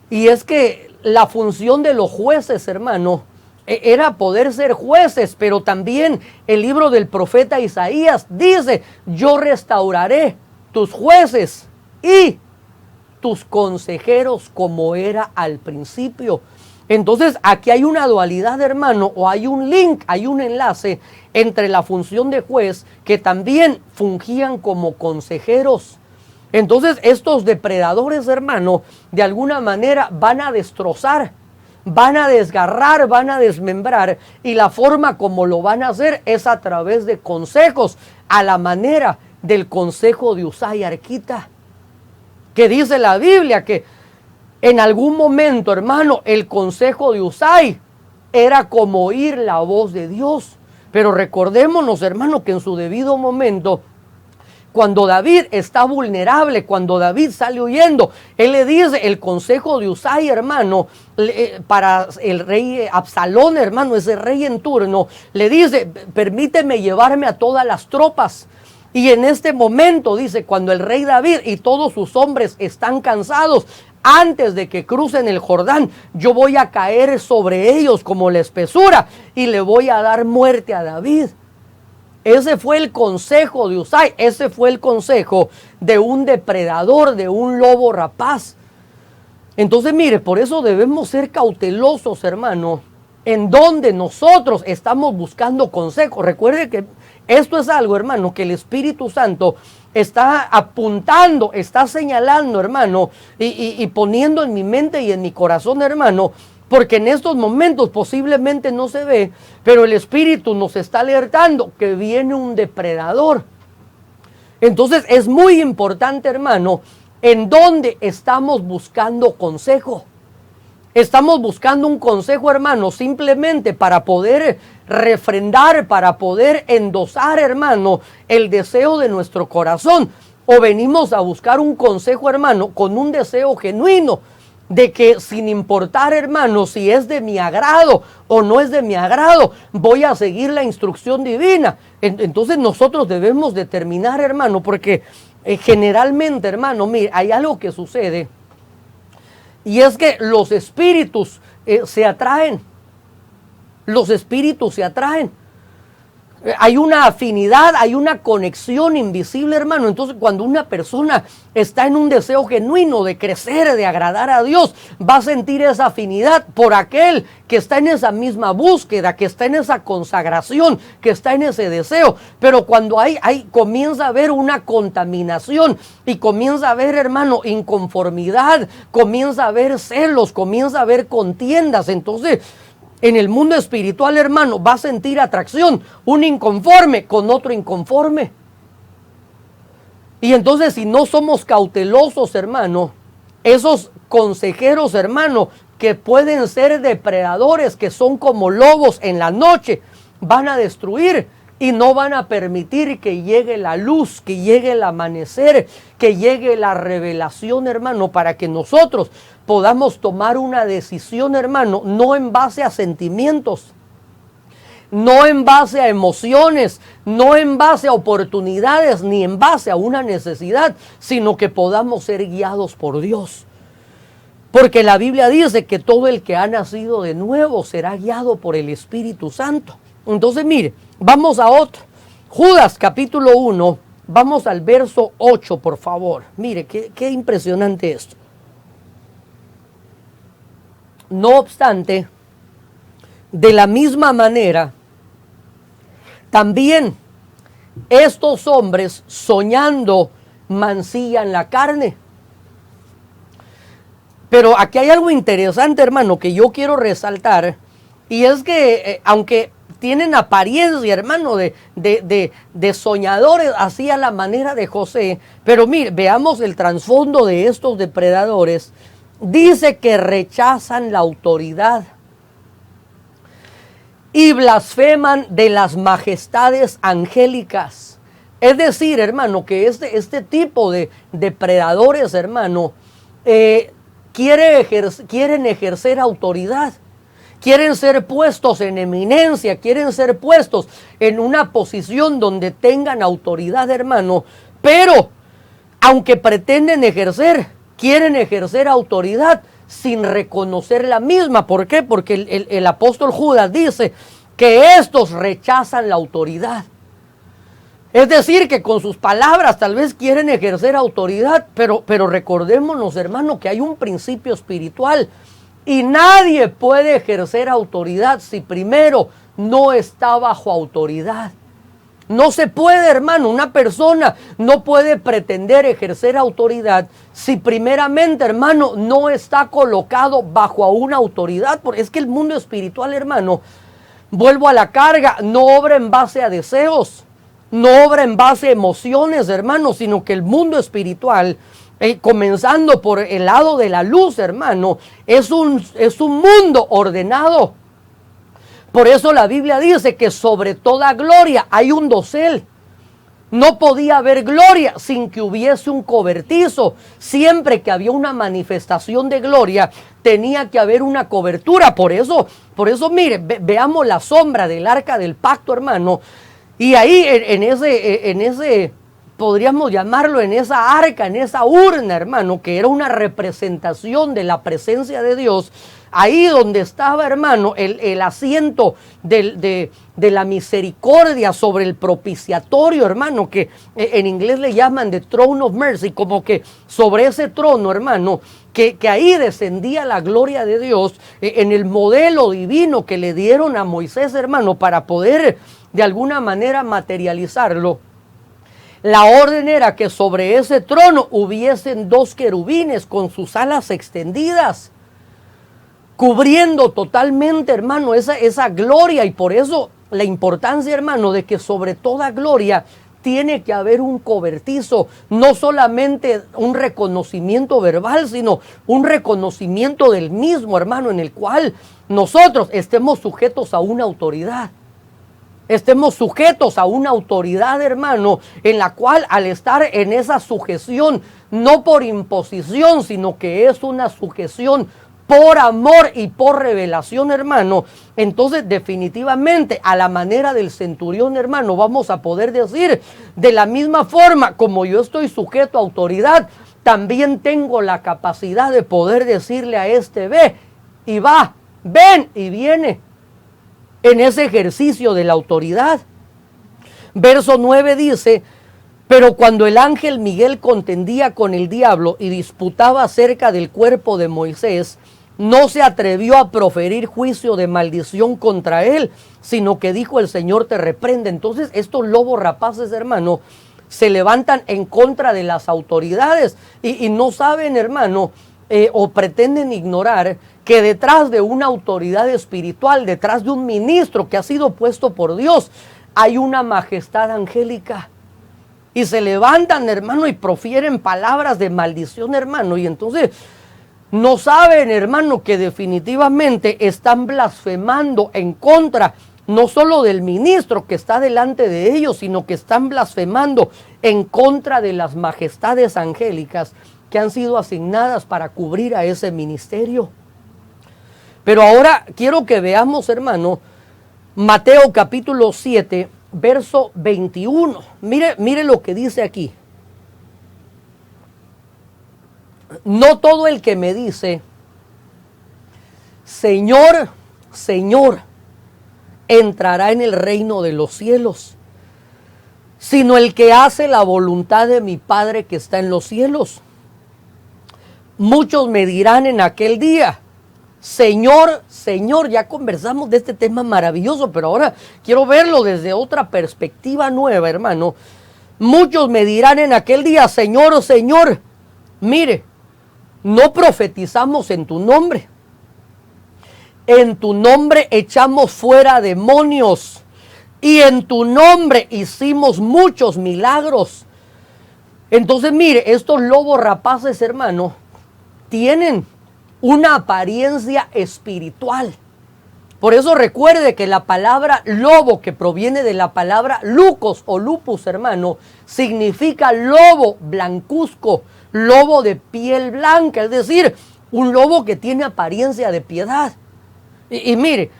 y es que la función de los jueces, hermano, era poder ser jueces, pero también el libro del profeta Isaías dice: yo restauraré tus jueces y tus consejeros como era al principio. Entonces aquí hay una dualidad, hermano, o hay un link, hay un enlace entre la función de juez, que también fungían como consejeros. Entonces estos depredadores, hermano, de alguna manera van a destrozar, van a desgarrar, van a desmembrar, y la forma como lo van a hacer es a través de consejos, a la manera del consejo de Uzai Arquita, que dice la Biblia que en algún momento, hermano, el consejo de Uzai era como oír la voz de Dios. Pero recordémonos, hermano, que en su debido momento, cuando David está vulnerable, cuando David sale huyendo, él le dice el consejo de Uzai, hermano, para el rey Absalón, hermano, ese rey en turno, le dice, permíteme llevarme a todas las tropas. Y en este momento, dice, cuando el rey David y todos sus hombres están cansados, antes de que crucen el Jordán, yo voy a caer sobre ellos como la espesura y le voy a dar muerte a David. Ese fue el consejo de Uzai, ese fue el consejo de un depredador, de un lobo rapaz. Entonces, mire, por eso debemos ser cautelosos, hermano, en donde nosotros estamos buscando consejo. Recuerde que esto es algo, hermano, que el Espíritu Santo está apuntando, está señalando, hermano, y poniendo en mi mente y en mi corazón, hermano, porque en estos momentos posiblemente no se ve, pero el Espíritu nos está alertando que viene un depredador. Entonces es muy importante, hermano, en dónde estamos buscando consejo. Estamos buscando un consejo, hermano, simplemente para poder refrendar, para poder endosar, hermano, el deseo de nuestro corazón. O venimos a buscar un consejo, hermano, con un deseo genuino de que sin importar, hermano, si es de mi agrado o no es de mi agrado, voy a seguir la instrucción divina. Entonces nosotros debemos determinar, hermano, porque generalmente, hermano, mire, hay algo que sucede. Y es que los espíritus se atraen. Los espíritus se atraen. Hay una afinidad, hay una conexión invisible, hermano. Entonces, cuando una persona está en un deseo genuino de crecer, de agradar a Dios, va a sentir esa afinidad por aquel que está en esa misma búsqueda, que está en esa consagración, que está en ese deseo. Pero cuando comienza a haber una contaminación y comienza a haber, hermano, inconformidad, comienza a haber celos, comienza a haber contiendas, entonces en el mundo espiritual, hermano, va a sentir atracción, un inconforme con otro inconforme. Y entonces, si no somos cautelosos, hermano, esos consejeros, hermano, que pueden ser depredadores, que son como lobos en la noche, van a destruir y no van a permitir que llegue la luz, que llegue el amanecer, que llegue la revelación, hermano, para que nosotros podamos tomar una decisión, hermano, no en base a sentimientos, no en base a emociones, no en base a oportunidades, ni en base a una necesidad, sino que podamos ser guiados por Dios. Porque la Biblia dice que todo el que ha nacido de nuevo será guiado por el Espíritu Santo. Entonces, mire, vamos a otro. Judas capítulo 1, vamos al verso 8, por favor. Mire, qué impresionante esto. No obstante, de la misma manera, también estos hombres soñando mancillan la carne. Pero aquí hay algo interesante, hermano, que yo quiero resaltar, y es que aunque tienen apariencia, hermano, de soñadores, así a la manera de José, pero mire, veamos el trasfondo de estos depredadores. Dice que rechazan la autoridad y blasfeman de las majestades angélicas. Es decir, hermano, que este tipo de depredadores, hermano, quieren ejercer autoridad, quieren ser puestos en eminencia, quieren ser puestos en una posición donde tengan autoridad, hermano, pero aunque pretenden quieren ejercer autoridad sin reconocer la misma. ¿Por qué? Porque el apóstol Judas dice que estos rechazan la autoridad. Es decir, que con sus palabras tal vez quieren ejercer autoridad, pero recordémonos, hermano, que hay un principio espiritual y nadie puede ejercer autoridad si primero no está bajo autoridad. No se puede, hermano, una persona no puede pretender ejercer autoridad si primeramente, hermano, no está colocado bajo una autoridad. Porque es que el mundo espiritual, hermano, vuelvo a la carga, no obra en base a deseos, no obra en base a emociones, hermano, sino que el mundo espiritual, comenzando por el lado de la luz, hermano, es un mundo ordenado. Por eso la Biblia dice que sobre toda gloria hay un dosel. No podía haber gloria sin que hubiese un cobertizo. Siempre que había una manifestación de gloria, tenía que haber una cobertura. Por eso, mire, veamos la sombra del arca del pacto, hermano. Y ahí en ese, podríamos llamarlo, en esa arca, en esa urna, hermano, que era una representación de la presencia de Dios. Ahí donde estaba, hermano, el asiento de la misericordia sobre el propiciatorio, hermano, que en inglés le llaman the throne of mercy, como que sobre ese trono, hermano, que ahí descendía la gloria de Dios, en el modelo divino que le dieron a Moisés, hermano, para poder de alguna manera materializarlo. La orden era que sobre ese trono hubiesen 2 querubines con sus alas extendidas, cubriendo totalmente, hermano, esa gloria. Y por eso la importancia, hermano, de que sobre toda gloria tiene que haber un cobertizo, no solamente un reconocimiento verbal, sino un reconocimiento del mismo, hermano, en el cual nosotros estemos sujetos a una autoridad. Estemos sujetos a una autoridad, hermano, en la cual al estar en esa sujeción, no por imposición, sino que es una sujeción por amor y por revelación, hermano, entonces definitivamente a la manera del centurión, hermano, vamos a poder decir, de la misma forma como yo estoy sujeto a autoridad, también tengo la capacidad de poder decirle a este ve y va, ven y viene, en ese ejercicio de la autoridad. Verso 9 dice: pero cuando el ángel Miguel contendía con el diablo y disputaba acerca del cuerpo de Moisés, no se atrevió a proferir juicio de maldición contra él, sino que dijo: el Señor te reprende. Entonces estos lobos rapaces, hermano, se levantan en contra de las autoridades y no saben, hermano, o pretenden ignorar que detrás de una autoridad espiritual, detrás de un ministro que ha sido puesto por Dios, hay una majestad angélica. Y se levantan, hermano, y profieren palabras de maldición, hermano. Y entonces no saben, hermano, que definitivamente están blasfemando en contra no solo del ministro que está delante de ellos, sino que están blasfemando en contra de las majestades angélicas que han sido asignadas para cubrir a ese ministerio. Pero ahora quiero que veamos, hermano, Mateo capítulo 7, verso 21. Mire lo que dice aquí. No todo el que me dice, Señor, Señor, entrará en el reino de los cielos, sino el que hace la voluntad de mi Padre que está en los cielos. Muchos me dirán en aquel día, Señor, Señor. Ya conversamos de este tema maravilloso, pero ahora quiero verlo desde otra perspectiva nueva, hermano. Muchos me dirán en aquel día, Señor, Señor, mire, no profetizamos en tu nombre. En tu nombre echamos fuera demonios y en tu nombre hicimos muchos milagros. Entonces, mire, estos lobos rapaces, hermano, tienen una apariencia espiritual. Por eso recuerde que la palabra lobo, que proviene de la palabra lucos o lupus, hermano, significa lobo blancuzco, lobo de piel blanca, es decir, un lobo que tiene apariencia de piedad. Y mire,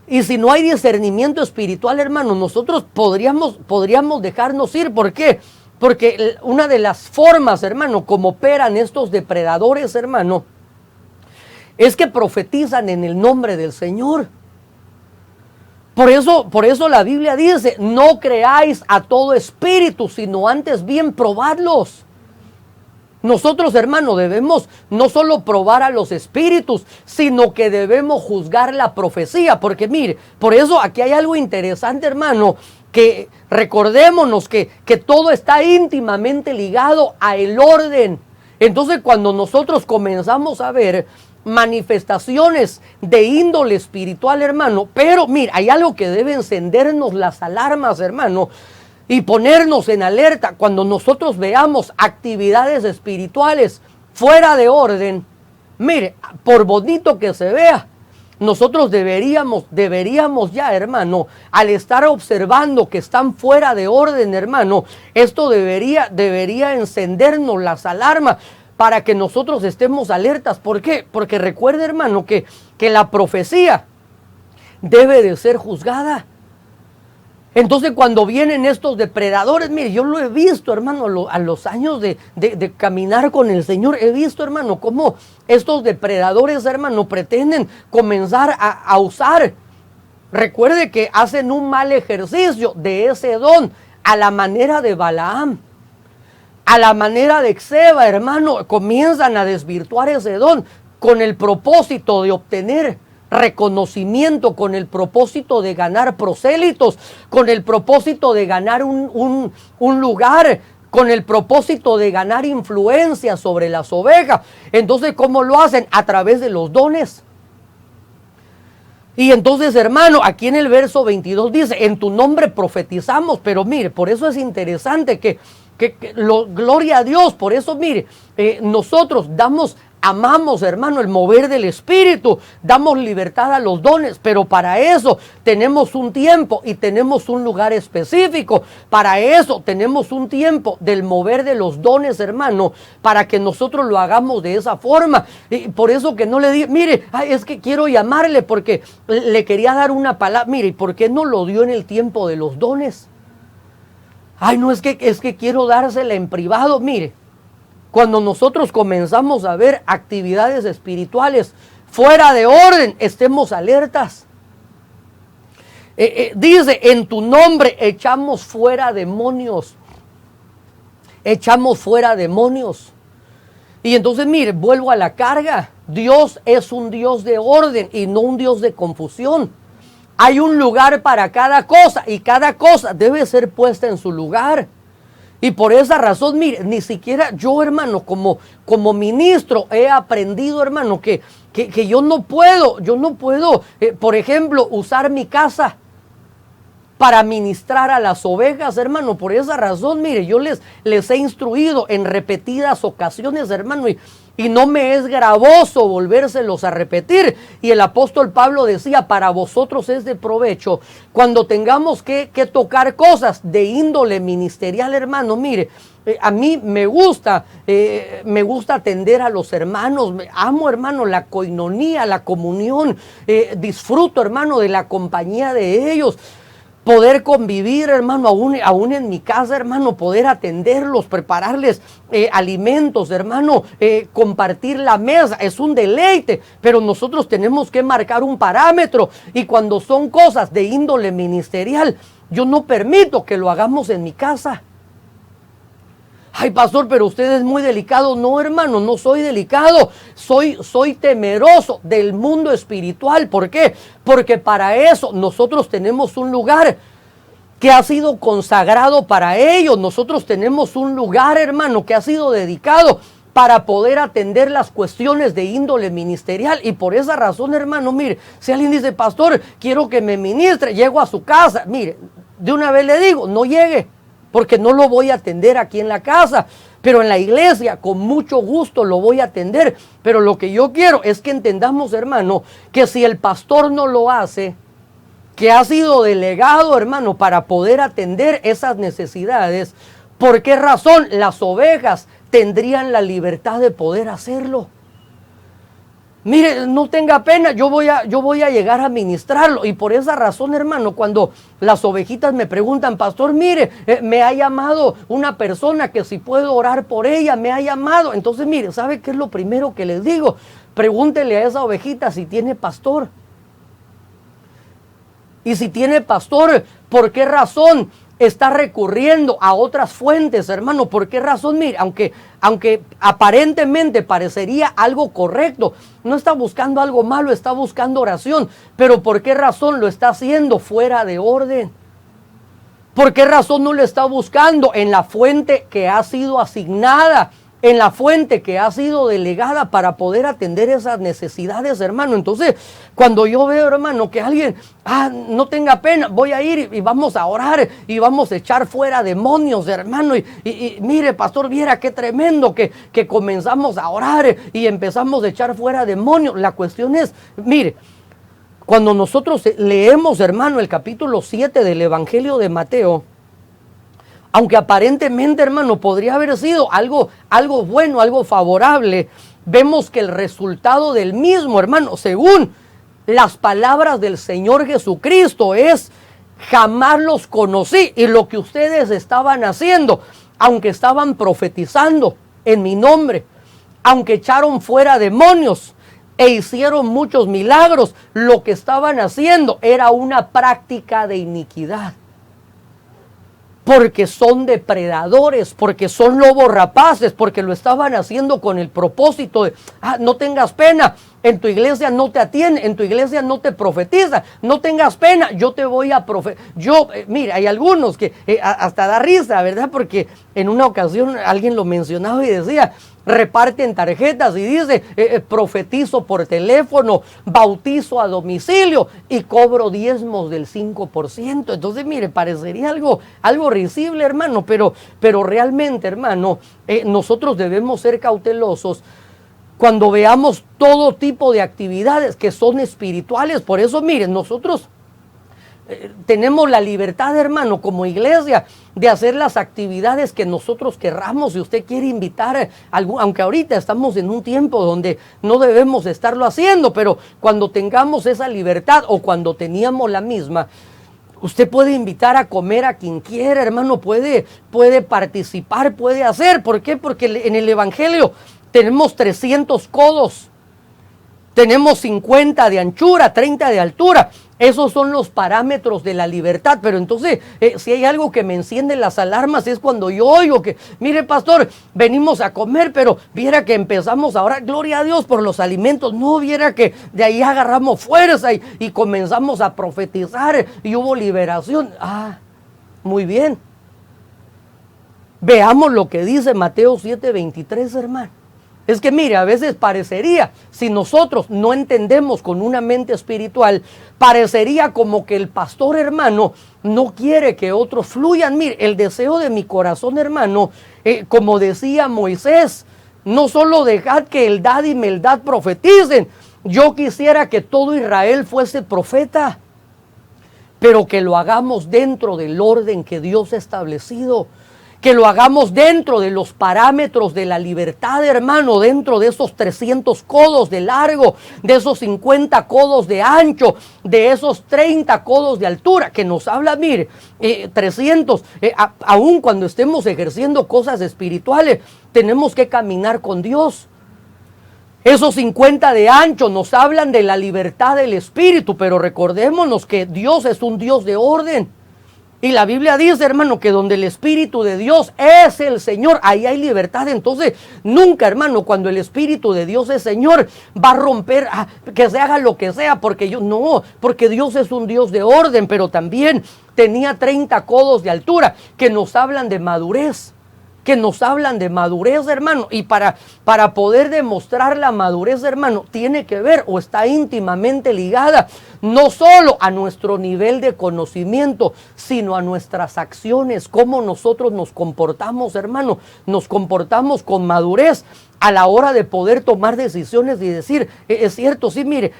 y si no hay discernimiento espiritual, hermano, nosotros podríamos dejarnos ir. ¿Por qué? Porque una de las formas, hermano, como operan estos depredadores, hermano, es que profetizan en el nombre del Señor. Por eso la Biblia dice, no creáis a todo espíritu, sino antes bien probadlos. Nosotros, hermano, debemos no solo probar a los espíritus, sino que debemos juzgar la profecía. Porque mire, por eso aquí hay algo interesante, hermano, que recordémonos que todo está íntimamente ligado a el orden. Entonces, cuando nosotros comenzamos a ver manifestaciones de índole espiritual, hermano, pero mira, hay algo que debe encendernos las alarmas, hermano. y ponernos en alerta cuando nosotros veamos actividades espirituales fuera de orden. Mire, por bonito que se vea, nosotros deberíamos ya, hermano, al estar observando que están fuera de orden, hermano, esto debería encendernos las alarmas para que nosotros estemos alertas. ¿Por qué? Porque recuerde, hermano, que la profecía debe de ser juzgada. Entonces, cuando vienen estos depredadores, mire, yo lo he visto, hermano, a los años de caminar con el Señor, he visto, hermano, cómo estos depredadores, hermano, pretenden comenzar a usar. Recuerde que hacen un mal ejercicio de ese don a la manera de Balaam, a la manera de Seba, hermano, comienzan a desvirtuar ese don con el propósito de obtener reconocimiento, con el propósito de ganar prosélitos, con el propósito de ganar un lugar, con el propósito de ganar influencia sobre las ovejas. Entonces, ¿cómo lo hacen? A través de los dones. Y entonces, hermano, aquí en el verso 22 dice, en tu nombre profetizamos, pero mire, por eso es interesante gloria a Dios, por eso mire, nosotros amamos, hermano, el mover del Espíritu, damos libertad a los dones, pero para eso tenemos un tiempo y tenemos un lugar específico. Para eso tenemos un tiempo del mover de los dones, hermano, para que nosotros lo hagamos de esa forma. Y por eso que no le diga, mire, es que quiero llamarle porque le quería dar una palabra. Mire, ¿por qué no lo dio en el tiempo de los dones? Ay, no, es que quiero dársela en privado. Mire, cuando nosotros comenzamos a ver actividades espirituales fuera de orden, estemos alertas. Dice, en tu nombre echamos fuera demonios. Echamos fuera demonios. Y entonces, mire, vuelvo a la carga. Dios es un Dios de orden y no un Dios de confusión. Hay un lugar para cada cosa y cada cosa debe ser puesta en su lugar. Y por esa razón, mire, ni siquiera yo, hermano, como ministro he aprendido, hermano, que yo no puedo, por ejemplo, usar mi casa para ministrar a las ovejas, hermano. Por esa razón, mire, yo les he instruido en repetidas ocasiones, hermano, y no me es gravoso volvérselos a repetir. Y el apóstol Pablo decía, para vosotros es de provecho cuando tengamos que tocar cosas de índole ministerial, hermano. Mire, a mí me gusta atender a los hermanos, amo, hermano, la coinonía, la comunión, disfruto, hermano, de la compañía de ellos. Poder convivir, hermano, aún en mi casa, hermano, poder atenderlos, prepararles alimentos, hermano, compartir la mesa, es un deleite, pero nosotros tenemos que marcar un parámetro, y cuando son cosas de índole ministerial, yo no permito que lo hagamos en mi casa. Ay, pastor, pero usted es muy delicado. No, hermano, no soy delicado. Soy temeroso del mundo espiritual. ¿Por qué? Porque para eso nosotros tenemos un lugar que ha sido consagrado para ellos. Nosotros tenemos un lugar, hermano, que ha sido dedicado para poder atender las cuestiones de índole ministerial. Y por esa razón, hermano, mire, si alguien dice, pastor, quiero que me ministre, llego a su casa. Mire, de una vez le digo, no llegue, porque no lo voy a atender aquí en la casa, pero en la iglesia con mucho gusto lo voy a atender. Pero lo que yo quiero es que entendamos, hermano, que si el pastor no lo hace, que ha sido delegado, hermano, para poder atender esas necesidades, ¿por qué razón las ovejas tendrían la libertad de poder hacerlo? Mire, no tenga pena, yo voy a llegar a ministrarlo. Y por esa razón, hermano, cuando las ovejitas me preguntan, pastor, mire, me ha llamado una persona que si puedo orar por ella, me ha llamado. Entonces, mire, ¿sabe qué es lo primero que les digo? Pregúntele a esa ovejita si tiene pastor. Y si tiene pastor, ¿por qué razón está recurriendo a otras fuentes, hermano? ¿Por qué razón? Mire, aunque aparentemente parecería algo correcto, no está buscando algo malo, está buscando oración. Pero ¿por qué razón lo está haciendo fuera de orden? ¿Por qué razón no lo está buscando en la fuente que ha sido asignada en la fuente que ha sido delegada para poder atender esas necesidades, hermano. Entonces, cuando yo veo, hermano, que alguien, no tenga pena, voy a ir y vamos a orar y vamos a echar fuera demonios, hermano. Y mire, pastor, viera qué tremendo que comenzamos a orar y empezamos a echar fuera demonios. La cuestión es, mire, cuando nosotros leemos, hermano, el capítulo 7 del Evangelio de Mateo, aunque aparentemente, hermano, podría haber sido algo bueno, algo favorable, vemos que el resultado del mismo, hermano, según las palabras del Señor Jesucristo, es: jamás los conocí. Y lo que ustedes estaban haciendo, aunque estaban profetizando en mi nombre, aunque echaron fuera demonios e hicieron muchos milagros, lo que estaban haciendo era una práctica de iniquidad. Porque son depredadores, porque son lobos rapaces, porque lo estaban haciendo con el propósito de, no tengas pena, en tu iglesia no te atienden, en tu iglesia no te profetizan, no tengas pena, yo te voy a profetizar. Mira, hay algunos que hasta da risa, ¿verdad? Porque en una ocasión alguien lo mencionaba y decía, reparten tarjetas y dice, profetizo por teléfono, bautizo a domicilio y cobro diezmos del 5%. Entonces, mire, parecería algo risible, hermano, pero realmente, hermano, nosotros debemos ser cautelosos cuando veamos todo tipo de actividades que son espirituales. Por eso, miren, nosotros tenemos la libertad, hermano, como iglesia, de hacer las actividades que nosotros querramos. Si usted quiere invitar aunque ahorita estamos en un tiempo donde no debemos estarlo haciendo, pero cuando tengamos esa libertad o cuando teníamos la misma, usted puede invitar a comer a quien quiera, hermano, puede participar, puede hacer. ¿Por qué? Porque en el Evangelio tenemos 300 codos, tenemos 50 de anchura, 30 de altura. Esos son los parámetros de la libertad. Pero entonces, si hay algo que me enciende las alarmas, es cuando yo oigo que, mire, pastor, venimos a comer, pero viera que empezamos a orar, gloria a Dios por los alimentos. No, viera que de ahí agarramos fuerza y comenzamos a profetizar y hubo liberación. Muy bien. Veamos lo que dice Mateo 7:23, hermano. Es que mire, a veces parecería, si nosotros no entendemos con una mente espiritual, parecería como que el pastor, hermano, no quiere que otros fluyan. Mire, el deseo de mi corazón, hermano, como decía Moisés, no solo dejad que Eldad y Meldad profeticen, yo quisiera que todo Israel fuese profeta, pero que lo hagamos dentro del orden que Dios ha establecido. Que lo hagamos dentro de los parámetros de la libertad, hermano, dentro de esos 300 codos de largo, de esos 50 codos de ancho, de esos 30 codos de altura, que nos habla, mire, 300, aun cuando estemos ejerciendo cosas espirituales, tenemos que caminar con Dios. Esos 50 de ancho nos hablan de la libertad del espíritu, pero recordémonos que Dios es un Dios de orden. Y la Biblia dice, hermano, que donde el Espíritu de Dios es el Señor, ahí hay libertad. Entonces, nunca, hermano, cuando el Espíritu de Dios es Señor, va a romper, que se haga lo que sea, porque Dios es un Dios de orden, pero también tenía 30 codos de altura, que nos hablan de madurez. Hermano, y para poder demostrar la madurez, hermano, tiene que ver o está íntimamente ligada no solo a nuestro nivel de conocimiento, sino a nuestras acciones, cómo nosotros nos comportamos, hermano, nos comportamos con madurez a la hora de poder tomar decisiones y decir, es cierto, sí, mire,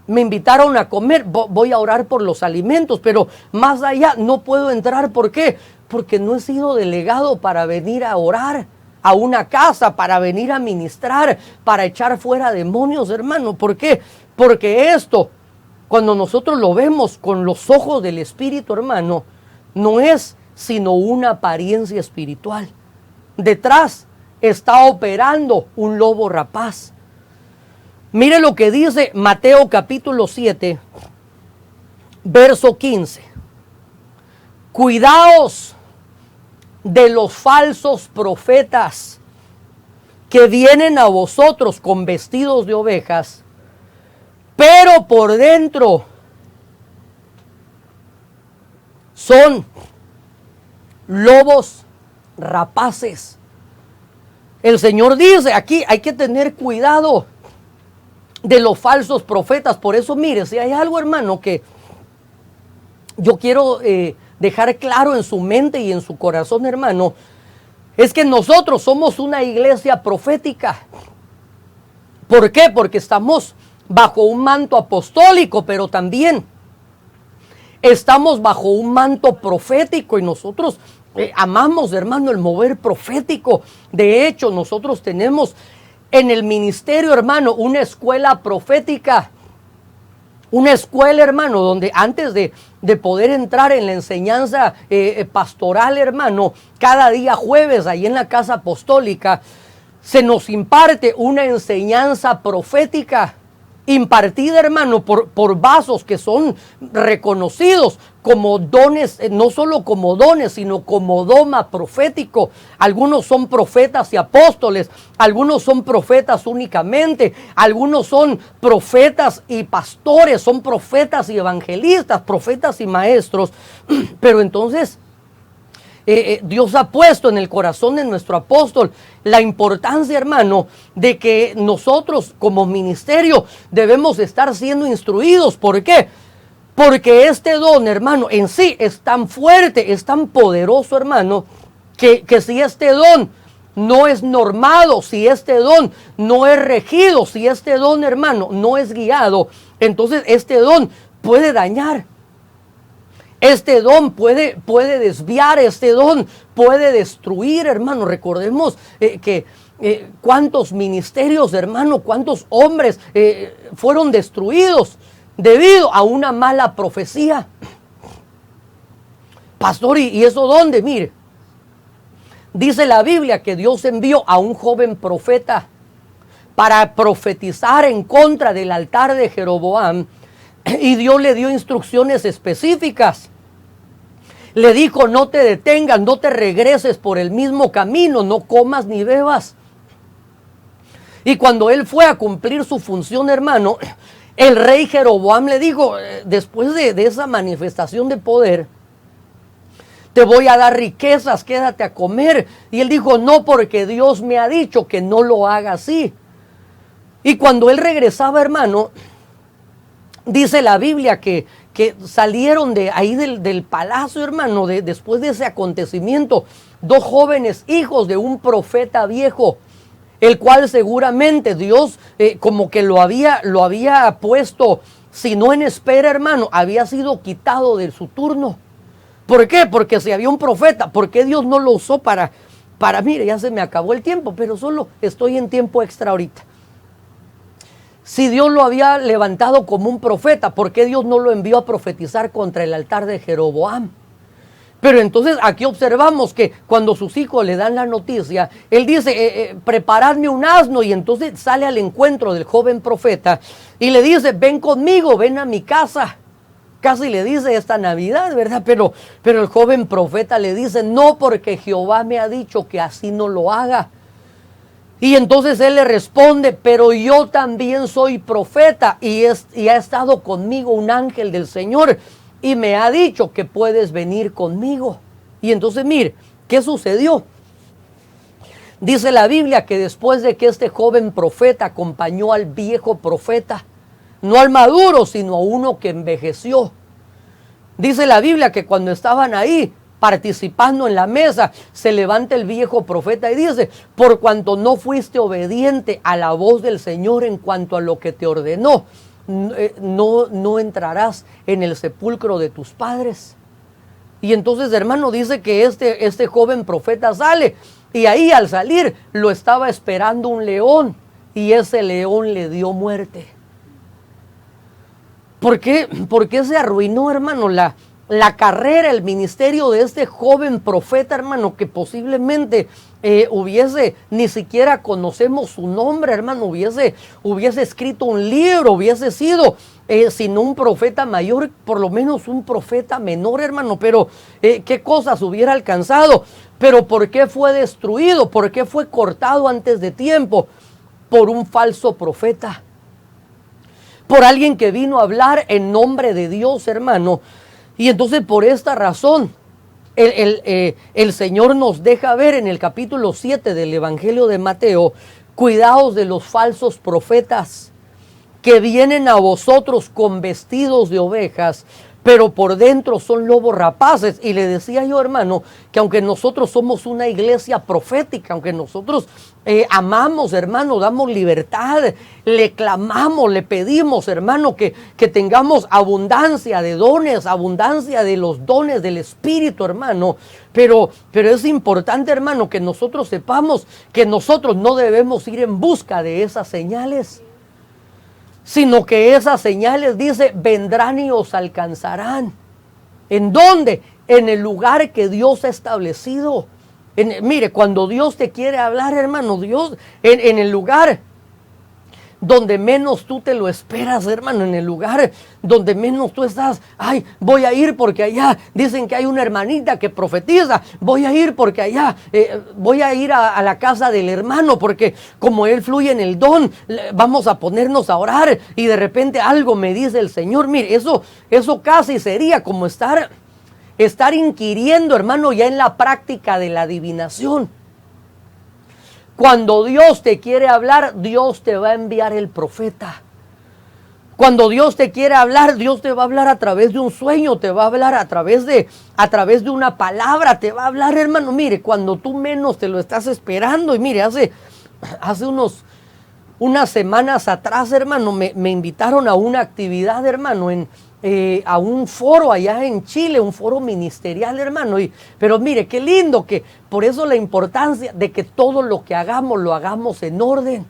me invitaron a comer, voy a orar por los alimentos, pero más allá no puedo entrar. ¿Por qué? Porque no he sido delegado para venir a orar a una casa, para venir a ministrar, para echar fuera demonios, hermano. ¿Por qué? Porque esto, cuando nosotros lo vemos con los ojos del Espíritu, hermano, no es sino una apariencia espiritual. Detrás está operando un lobo rapaz. Mire lo que dice Mateo capítulo 7, verso 15. Cuidaos de los falsos profetas que vienen a vosotros con vestidos de ovejas, pero por dentro son lobos rapaces. El Señor dice aquí, hay que tener cuidado de los falsos profetas. Por eso, mire, si hay algo, hermano, que yo quiero dejar claro en su mente y en su corazón, hermano, es que nosotros somos una iglesia profética. ¿Por qué? Porque estamos bajo un manto apostólico, pero también estamos bajo un manto profético, y nosotros amamos, hermano, el mover profético. De hecho, nosotros tenemos en el ministerio, hermano, una escuela profética. Una escuela, hermano, donde antes de poder entrar en la enseñanza pastoral, hermano, cada día jueves, ahí en la casa apostólica, se nos imparte una enseñanza profética, impartida, hermano, por vasos que son reconocidos como dones, no solo como dones, sino como doma profético. Algunos son profetas y apóstoles, algunos son profetas únicamente, algunos son profetas y pastores, son profetas y evangelistas, profetas y maestros. Pero entonces Dios ha puesto en el corazón de nuestro apóstol la importancia, hermano, de que nosotros como ministerio debemos estar siendo instruidos. ¿Por qué? Porque este don, hermano, en sí es tan fuerte, es tan poderoso, hermano, que si este don no es normado, si este don no es regido, si este don, hermano, no es guiado, entonces este don puede dañar. Este don puede desviar, este don puede destruir, hermano. Recordemos que cuántos ministerios, hermano, cuántos hombres fueron destruidos debido a una mala profecía. Pastor, ¿y eso dónde? Mire, dice la Biblia que Dios envió a un joven profeta para profetizar en contra del altar de Jeroboam, y Dios le dio instrucciones específicas. Le dijo: no te detengas, no te regreses por el mismo camino, no comas ni bebas. Y cuando él fue a cumplir su función, hermano, el rey Jeroboam le dijo, después de esa manifestación de poder: te voy a dar riquezas, quédate a comer. Y él dijo: no, porque Dios me ha dicho que no lo haga así. Y cuando él regresaba, hermano, dice la Biblia que salieron de ahí del palacio, hermano, después de ese acontecimiento, dos jóvenes hijos de un profeta viejo, el cual seguramente Dios como que lo había puesto, si no en espera, hermano, había sido quitado de su turno. ¿Por qué? Porque si había un profeta, ¿por qué Dios no lo usó para mire, ya se me acabó el tiempo, pero solo estoy en tiempo extra ahorita? Si Dios lo había levantado como un profeta, ¿por qué Dios no lo envió a profetizar contra el altar de Jeroboam? Pero entonces aquí observamos que cuando sus hijos le dan la noticia, él dice: preparadme un asno. Y entonces sale al encuentro del joven profeta y le dice: ven conmigo, ven a mi casa. Casi le dice esta Navidad, ¿verdad? Pero el joven profeta le dice: no, porque Jehová me ha dicho que así no lo haga. Y entonces él le responde: pero yo también soy profeta y ha estado conmigo un ángel del Señor y me ha dicho que puedes venir conmigo. Y entonces mire, ¿qué sucedió? Dice la Biblia que después de que este joven profeta acompañó al viejo profeta, no al maduro, sino a uno que envejeció. Dice la Biblia que cuando estaban ahí participando en la mesa, se levanta el viejo profeta y dice: por cuanto no fuiste obediente a la voz del Señor en cuanto a lo que te ordenó, no entrarás en el sepulcro de tus padres. Y entonces, hermano, dice que este joven profeta sale, y ahí al salir lo estaba esperando un león, y ese león le dio muerte. ¿Por qué se arruinó, hermano, la carrera, el ministerio de este joven profeta, hermano, que posiblemente hubiese, ni siquiera conocemos su nombre, hermano, hubiese escrito un libro, hubiese sido, si no un profeta mayor, por lo menos un profeta menor, hermano? Pero qué cosas hubiera alcanzado. Pero ¿por qué fue destruido? ¿Por qué fue cortado antes de tiempo? Por un falso profeta, por alguien que vino a hablar en nombre de Dios, hermano. Y entonces por esta razón el Señor nos deja ver en el capítulo 7 del Evangelio de Mateo, cuidaos de los falsos profetas que vienen a vosotros con vestidos de ovejas, pero por dentro son lobos rapaces. Y le decía yo, hermano, que aunque nosotros somos una iglesia profética, aunque nosotros amamos, hermano, damos libertad, le clamamos, le pedimos, hermano, que tengamos abundancia de dones, abundancia de los dones del Espíritu, hermano. Pero es importante, hermano, que nosotros sepamos que nosotros no debemos ir en busca de esas señales, sino que esas señales, dice, vendrán y os alcanzarán. ¿En dónde? En el lugar que Dios ha establecido. Mire, cuando Dios te quiere hablar, hermano, Dios, en el lugar donde menos tú te lo esperas, hermano, en el lugar donde menos tú estás. Ay, voy a ir porque allá dicen que hay una hermanita que profetiza. Voy a ir porque allá, voy a ir a la casa del hermano porque como él fluye en el don, vamos a ponernos a orar y de repente algo me dice el Señor. Mire, eso casi sería como estar inquiriendo, hermano, ya en la práctica de la adivinación. Cuando Dios te quiere hablar, Dios te va a enviar el profeta. Cuando Dios te quiere hablar, Dios te va a hablar a través de un sueño, te va a hablar a través de una palabra, te va a hablar, hermano. Mire, cuando tú menos te lo estás esperando. Y mire, hace unas semanas atrás, hermano, me invitaron a una actividad, hermano, a un foro allá en Chile, un foro ministerial, hermano. Pero mire, qué lindo, que por eso la importancia de que todo lo que hagamos, lo hagamos en orden.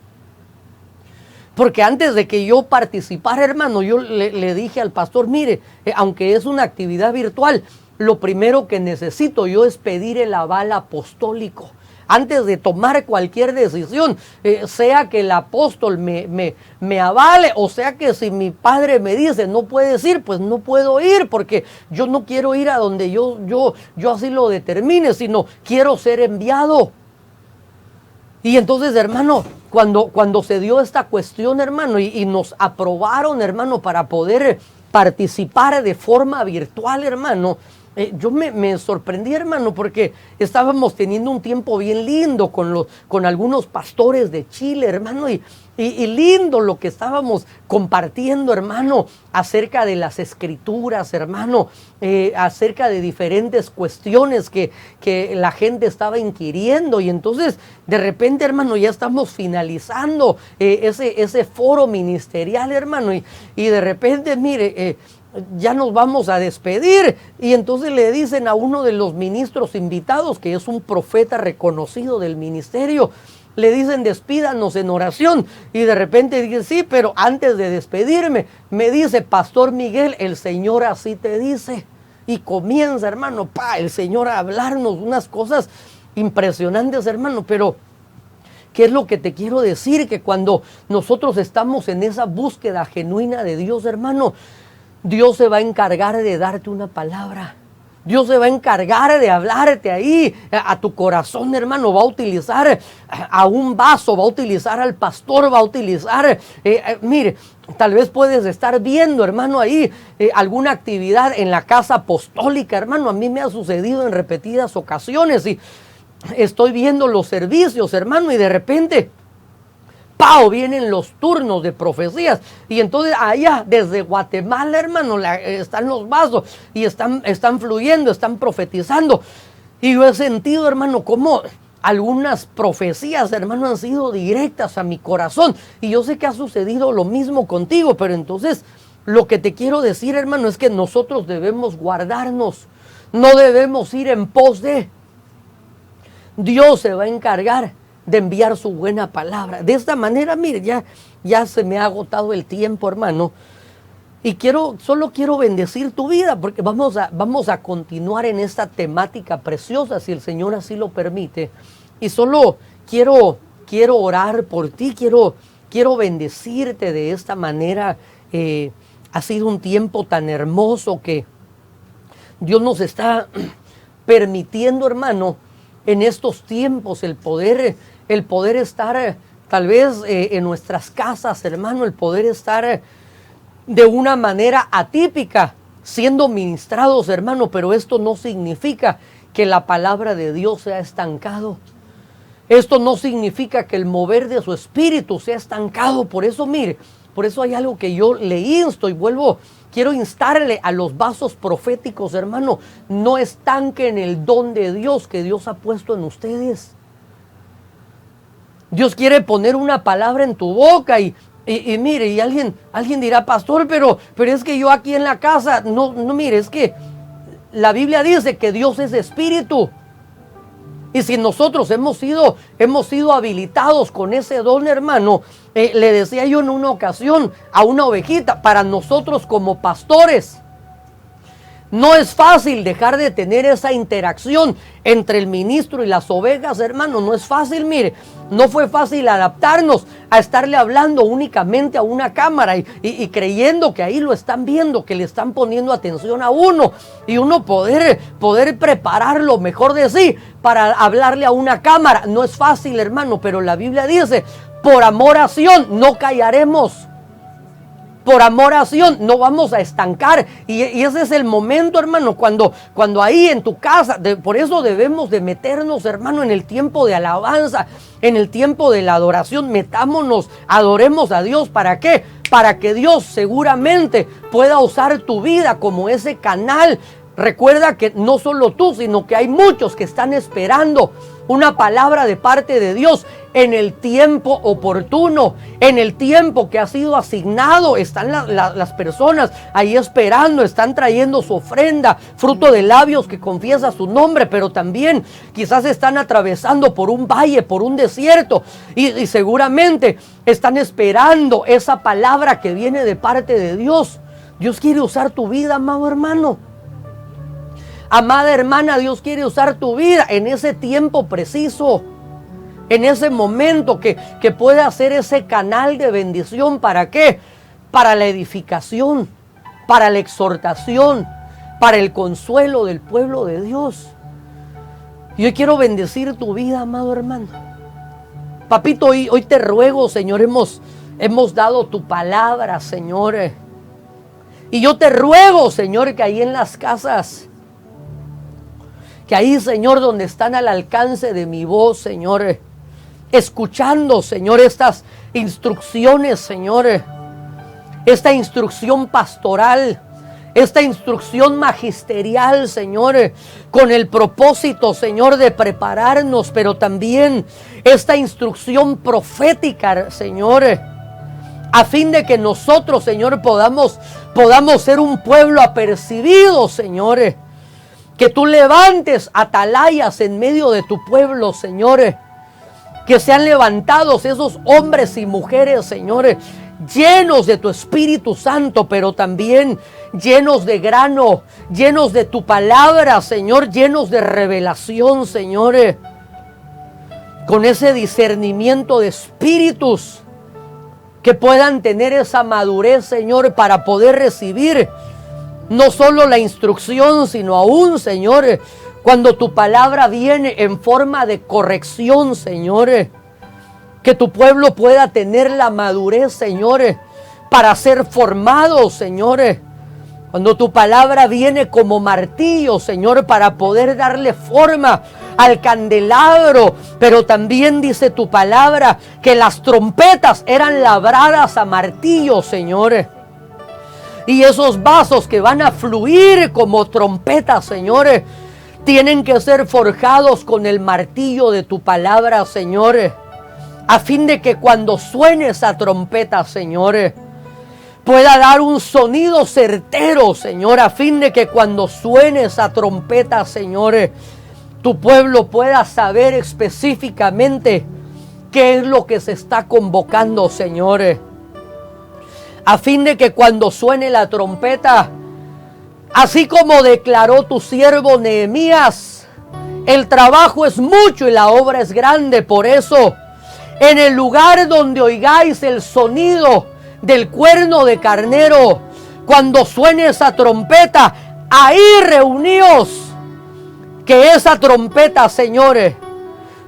Porque antes de que yo participara, hermano, yo le dije al pastor, mire, aunque es una actividad virtual, lo primero que necesito yo es pedir el aval apostólico. Antes de tomar cualquier decisión, sea que el apóstol me avale, o sea que si mi padre me dice no puedes ir, pues no puedo ir, porque yo no quiero ir a donde yo así lo determine, sino quiero ser enviado. Y entonces, hermano, cuando se dio esta cuestión, hermano, y nos aprobaron, hermano, para poder participar de forma virtual, hermano, yo me sorprendí, hermano, porque estábamos teniendo un tiempo bien lindo con algunos pastores de Chile, hermano, y lindo lo que estábamos compartiendo, hermano, acerca de las escrituras, hermano, acerca de diferentes cuestiones que la gente estaba inquiriendo. Y entonces, de repente, hermano, ya estamos finalizando ese foro ministerial, hermano, y de repente, mire, ya nos vamos a despedir. Y entonces le dicen a uno de los ministros invitados, que es un profeta reconocido del ministerio, le dicen despídanos en oración. Y de repente dice, sí, pero antes de despedirme, me dice, Pastor Miguel, el Señor así te dice. Y comienza, hermano, el Señor a hablarnos unas cosas impresionantes, hermano. Pero ¿qué es lo que te quiero decir? Que cuando nosotros estamos en esa búsqueda genuina de Dios, hermano, Dios se va a encargar de darte una palabra. Dios se va a encargar de hablarte ahí a tu corazón, hermano. Va a utilizar a un vaso, va a utilizar al pastor, va a utilizar, mire, tal vez puedes estar viendo, hermano, ahí alguna actividad en la casa apostólica, hermano. A mí me ha sucedido en repetidas ocasiones y estoy viendo los servicios, hermano, y de repente vienen los turnos de profecías. Y entonces allá, desde Guatemala, hermano, están los vasos y están fluyendo, están profetizando. Y yo he sentido, hermano, como algunas profecías, hermano, han sido directas a mi corazón. Y yo sé que ha sucedido lo mismo contigo, pero entonces lo que te quiero decir, hermano, es que nosotros debemos guardarnos. No debemos ir en pos de. Dios se va a encargar de enviar su buena palabra. De esta manera, mire, ya se me ha agotado el tiempo, hermano. Y solo quiero bendecir tu vida, porque vamos a continuar en esta temática preciosa, si el Señor así lo permite. Y solo quiero orar por ti, quiero bendecirte de esta manera. Ha sido un tiempo tan hermoso que Dios nos está permitiendo, hermano, en estos tiempos el poder estar tal vez en nuestras casas, hermano, el poder estar de una manera atípica, siendo ministrados, hermano, pero esto no significa que la palabra de Dios sea estancado. Esto no significa que el mover de su espíritu sea estancado. Por eso, mire, por eso hay algo que yo le insto y quiero instarle a los vasos proféticos, hermano, no estanquen el don de Dios que Dios ha puesto en ustedes. Dios quiere poner una palabra en tu boca y mire, y alguien dirá, pastor, pero es que yo aquí en la casa, no, mire, es que la Biblia dice que Dios es espíritu. Y si nosotros hemos sido habilitados con ese don, hermano, le decía yo en una ocasión a una ovejita, para nosotros como pastores, no es fácil dejar de tener esa interacción entre el ministro y las ovejas, hermano. No es fácil, mire. No fue fácil adaptarnos a estarle hablando únicamente a una cámara y creyendo que ahí lo están viendo, que le están poniendo atención a uno. Y uno poder preparar lo mejor de sí para hablarle a una cámara. No es fácil, hermano, pero la Biblia dice, por amor a Sión no callaremos. Por amor a Sión no vamos a estancar. Y ese es el momento, hermano, cuando ahí en tu casa, por eso debemos de meternos, hermano, en el tiempo de alabanza, en el tiempo de la adoración. Metámonos, adoremos a Dios. ¿Para qué? Para que Dios seguramente pueda usar tu vida como ese canal. Recuerda que no solo tú, sino que hay muchos que están esperando una palabra de parte de Dios en el tiempo oportuno, en el tiempo que ha sido asignado. Están las personas ahí esperando, están trayendo su ofrenda, fruto de labios que confiesa su nombre, pero también quizás están atravesando por un valle, por un desierto, y seguramente están esperando esa palabra que viene de parte de Dios. Dios quiere usar tu vida, amado hermano. Amada hermana, Dios quiere usar tu vida en ese tiempo preciso, en ese momento que pueda ser ese canal de bendición. ¿Para qué? Para la edificación, para la exhortación, para el consuelo del pueblo de Dios. Yo quiero bendecir tu vida, amado hermano. Papito, hoy te ruego, Señor, hemos dado tu palabra, Señor. Y yo te ruego, Señor, que ahí en las casas, que ahí, Señor, donde están al alcance de mi voz, Señor, escuchando, Señor, estas instrucciones, Señor, esta instrucción pastoral, esta instrucción magisterial, Señor, con el propósito, Señor, de prepararnos, pero también esta instrucción profética, Señor, a fin de que nosotros, Señor, podamos ser un pueblo apercibido, Señor. Que tú levantes atalayas en medio de tu pueblo, Señor. Que sean levantados esos hombres y mujeres, Señor, llenos de tu Espíritu Santo, pero también llenos de grano, llenos de tu palabra, Señor, llenos de revelación, Señor. Con ese discernimiento de espíritus, que puedan tener esa madurez, Señor, para poder recibir no solo la instrucción, sino aún, Señor, cuando tu palabra viene en forma de corrección, Señor, que tu pueblo pueda tener la madurez, Señor, para ser formado, Señor. Cuando tu palabra viene como martillo, Señor, para poder darle forma al candelabro. Pero también dice tu palabra que las trompetas eran labradas a martillo, Señor. Y esos vasos que van a fluir como trompetas, Señor, tienen que ser forjados con el martillo de tu palabra, Señor, a fin de que cuando suene esa trompeta, Señor, pueda dar un sonido certero, Señor, a fin de que cuando suene esa trompeta, Señor, tu pueblo pueda saber específicamente qué es lo que se está convocando, Señor. A fin de que cuando suene la trompeta, así como declaró tu siervo Nehemías, el trabajo es mucho y la obra es grande. Por eso, en el lugar donde oigáis el sonido del cuerno de carnero, cuando suene esa trompeta, ahí reuníos. Que esa trompeta, señores,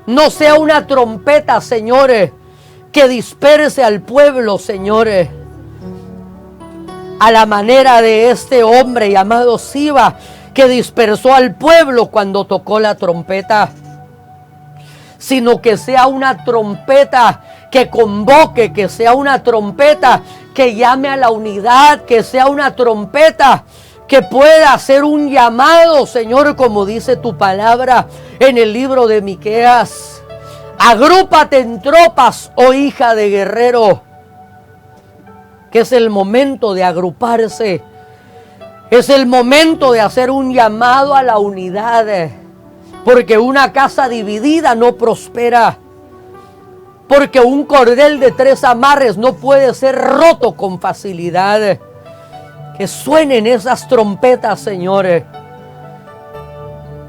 no sea una trompeta, señores, que disperse al pueblo, señores. a la manera de este hombre llamado Siba, que dispersó al pueblo cuando tocó la trompeta, sino que sea una trompeta que convoque, que sea una trompeta que llame a la unidad, que sea una trompeta que pueda hacer un llamado, Señor, como dice tu palabra en el libro de Miqueas. Agrúpate en tropas, oh hija de guerrero, que es el momento de agruparse, es el momento de hacer un llamado a la unidad, porque una casa dividida no prospera, porque un cordel de 3 amarres no puede ser roto con facilidad. Que suenen esas trompetas, señores,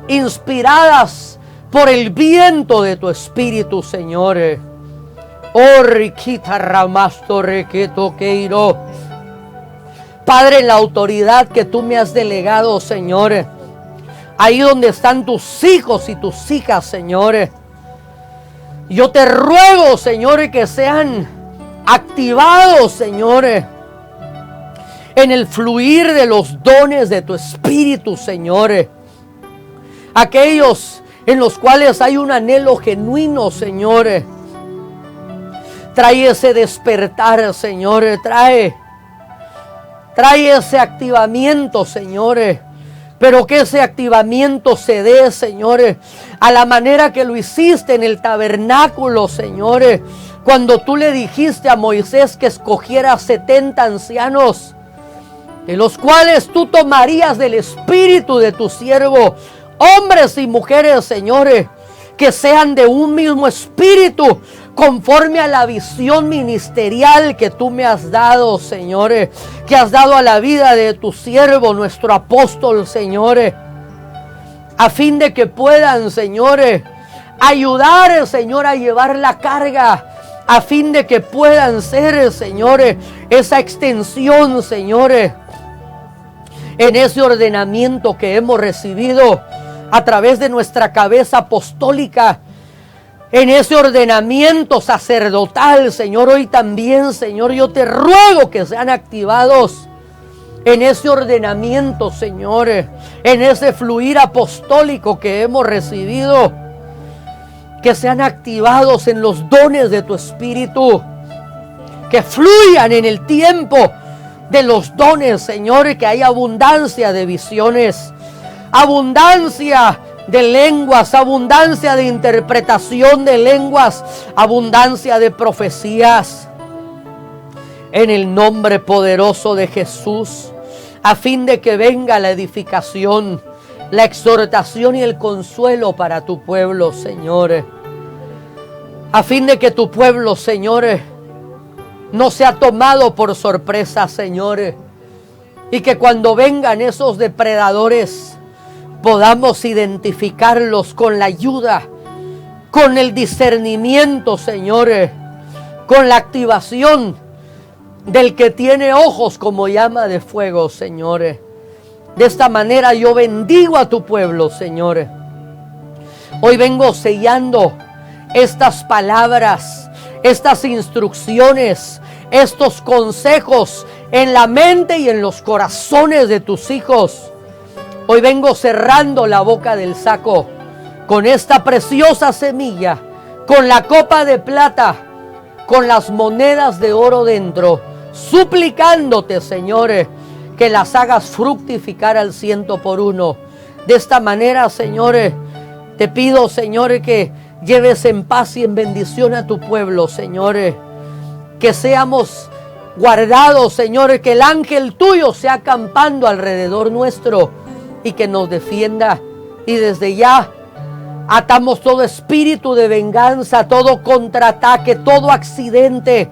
inspiradas por el viento de tu espíritu, señores. Oh, riquita ramasto requeto queiro. Padre, en la autoridad que tú me has delegado, señores, ahí donde están tus hijos y tus hijas, señores, yo te ruego, señores, que sean activados, señores, en el fluir de los dones de tu espíritu, señores. Aquellos en los cuales hay un anhelo genuino, señores. Trae ese despertar, señores. Trae ese activamiento, señores. Pero que ese activamiento se dé, señores, a la manera que lo hiciste en el tabernáculo, señores. Cuando tú le dijiste a Moisés que escogiera 70 ancianos, de los cuales tú tomarías del espíritu de tu siervo, hombres y mujeres, señores, que sean de un mismo espíritu, conforme a la visión ministerial que tú me has dado, señores, que has dado a la vida de tu siervo, nuestro apóstol, señores, a fin de que puedan, señores, ayudar, Señor, a llevar la carga, a fin de que puedan ser, señores, esa extensión, señores, en ese ordenamiento que hemos recibido a través de nuestra cabeza apostólica, en ese ordenamiento sacerdotal, Señor. Hoy también, Señor, yo te ruego que sean activados en ese ordenamiento, Señor, en ese fluir apostólico que hemos recibido, que sean activados en los dones de tu espíritu, que fluyan en el tiempo de los dones, Señor, que hay abundancia de visiones, abundancia de lenguas, abundancia de interpretación de lenguas, abundancia de profecías, en el nombre poderoso de Jesús, a fin de que venga la edificación, la exhortación y el consuelo para tu pueblo, Señor, a fin de que tu pueblo, Señor, no sea tomado por sorpresa, Señor, y que cuando vengan esos depredadores podamos identificarlos con la ayuda, con el discernimiento, Señor, con la activación del que tiene ojos como llama de fuego, Señor. De esta manera yo bendigo a tu pueblo, Señor. Hoy vengo sellando estas palabras, estas instrucciones, estos consejos en la mente y en los corazones de tus hijos. Hoy vengo cerrando la boca del saco con esta preciosa semilla, con la copa de plata, con las monedas de oro dentro, suplicándote, Señor, que las hagas fructificar al 100 por 1. De esta manera, Señor, te pido, Señor, que lleves en paz y en bendición a tu pueblo, Señor, que seamos guardados, Señor, que el ángel tuyo sea acampando alrededor nuestro y que nos defienda. Y desde ya atamos todo espíritu de venganza, todo contraataque, todo accidente,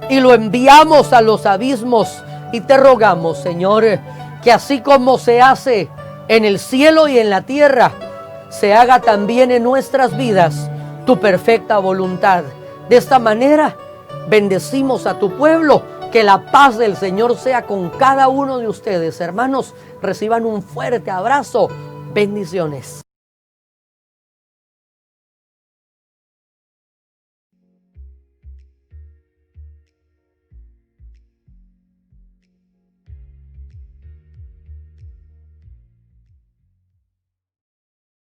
y lo enviamos a los abismos. Y te rogamos, Señor, que así como se hace en el cielo y en la tierra, se haga también en nuestras vidas tu perfecta voluntad. De esta manera bendecimos a tu pueblo. Que la paz del Señor sea con cada uno de ustedes. Hermanos, reciban un fuerte abrazo. Bendiciones.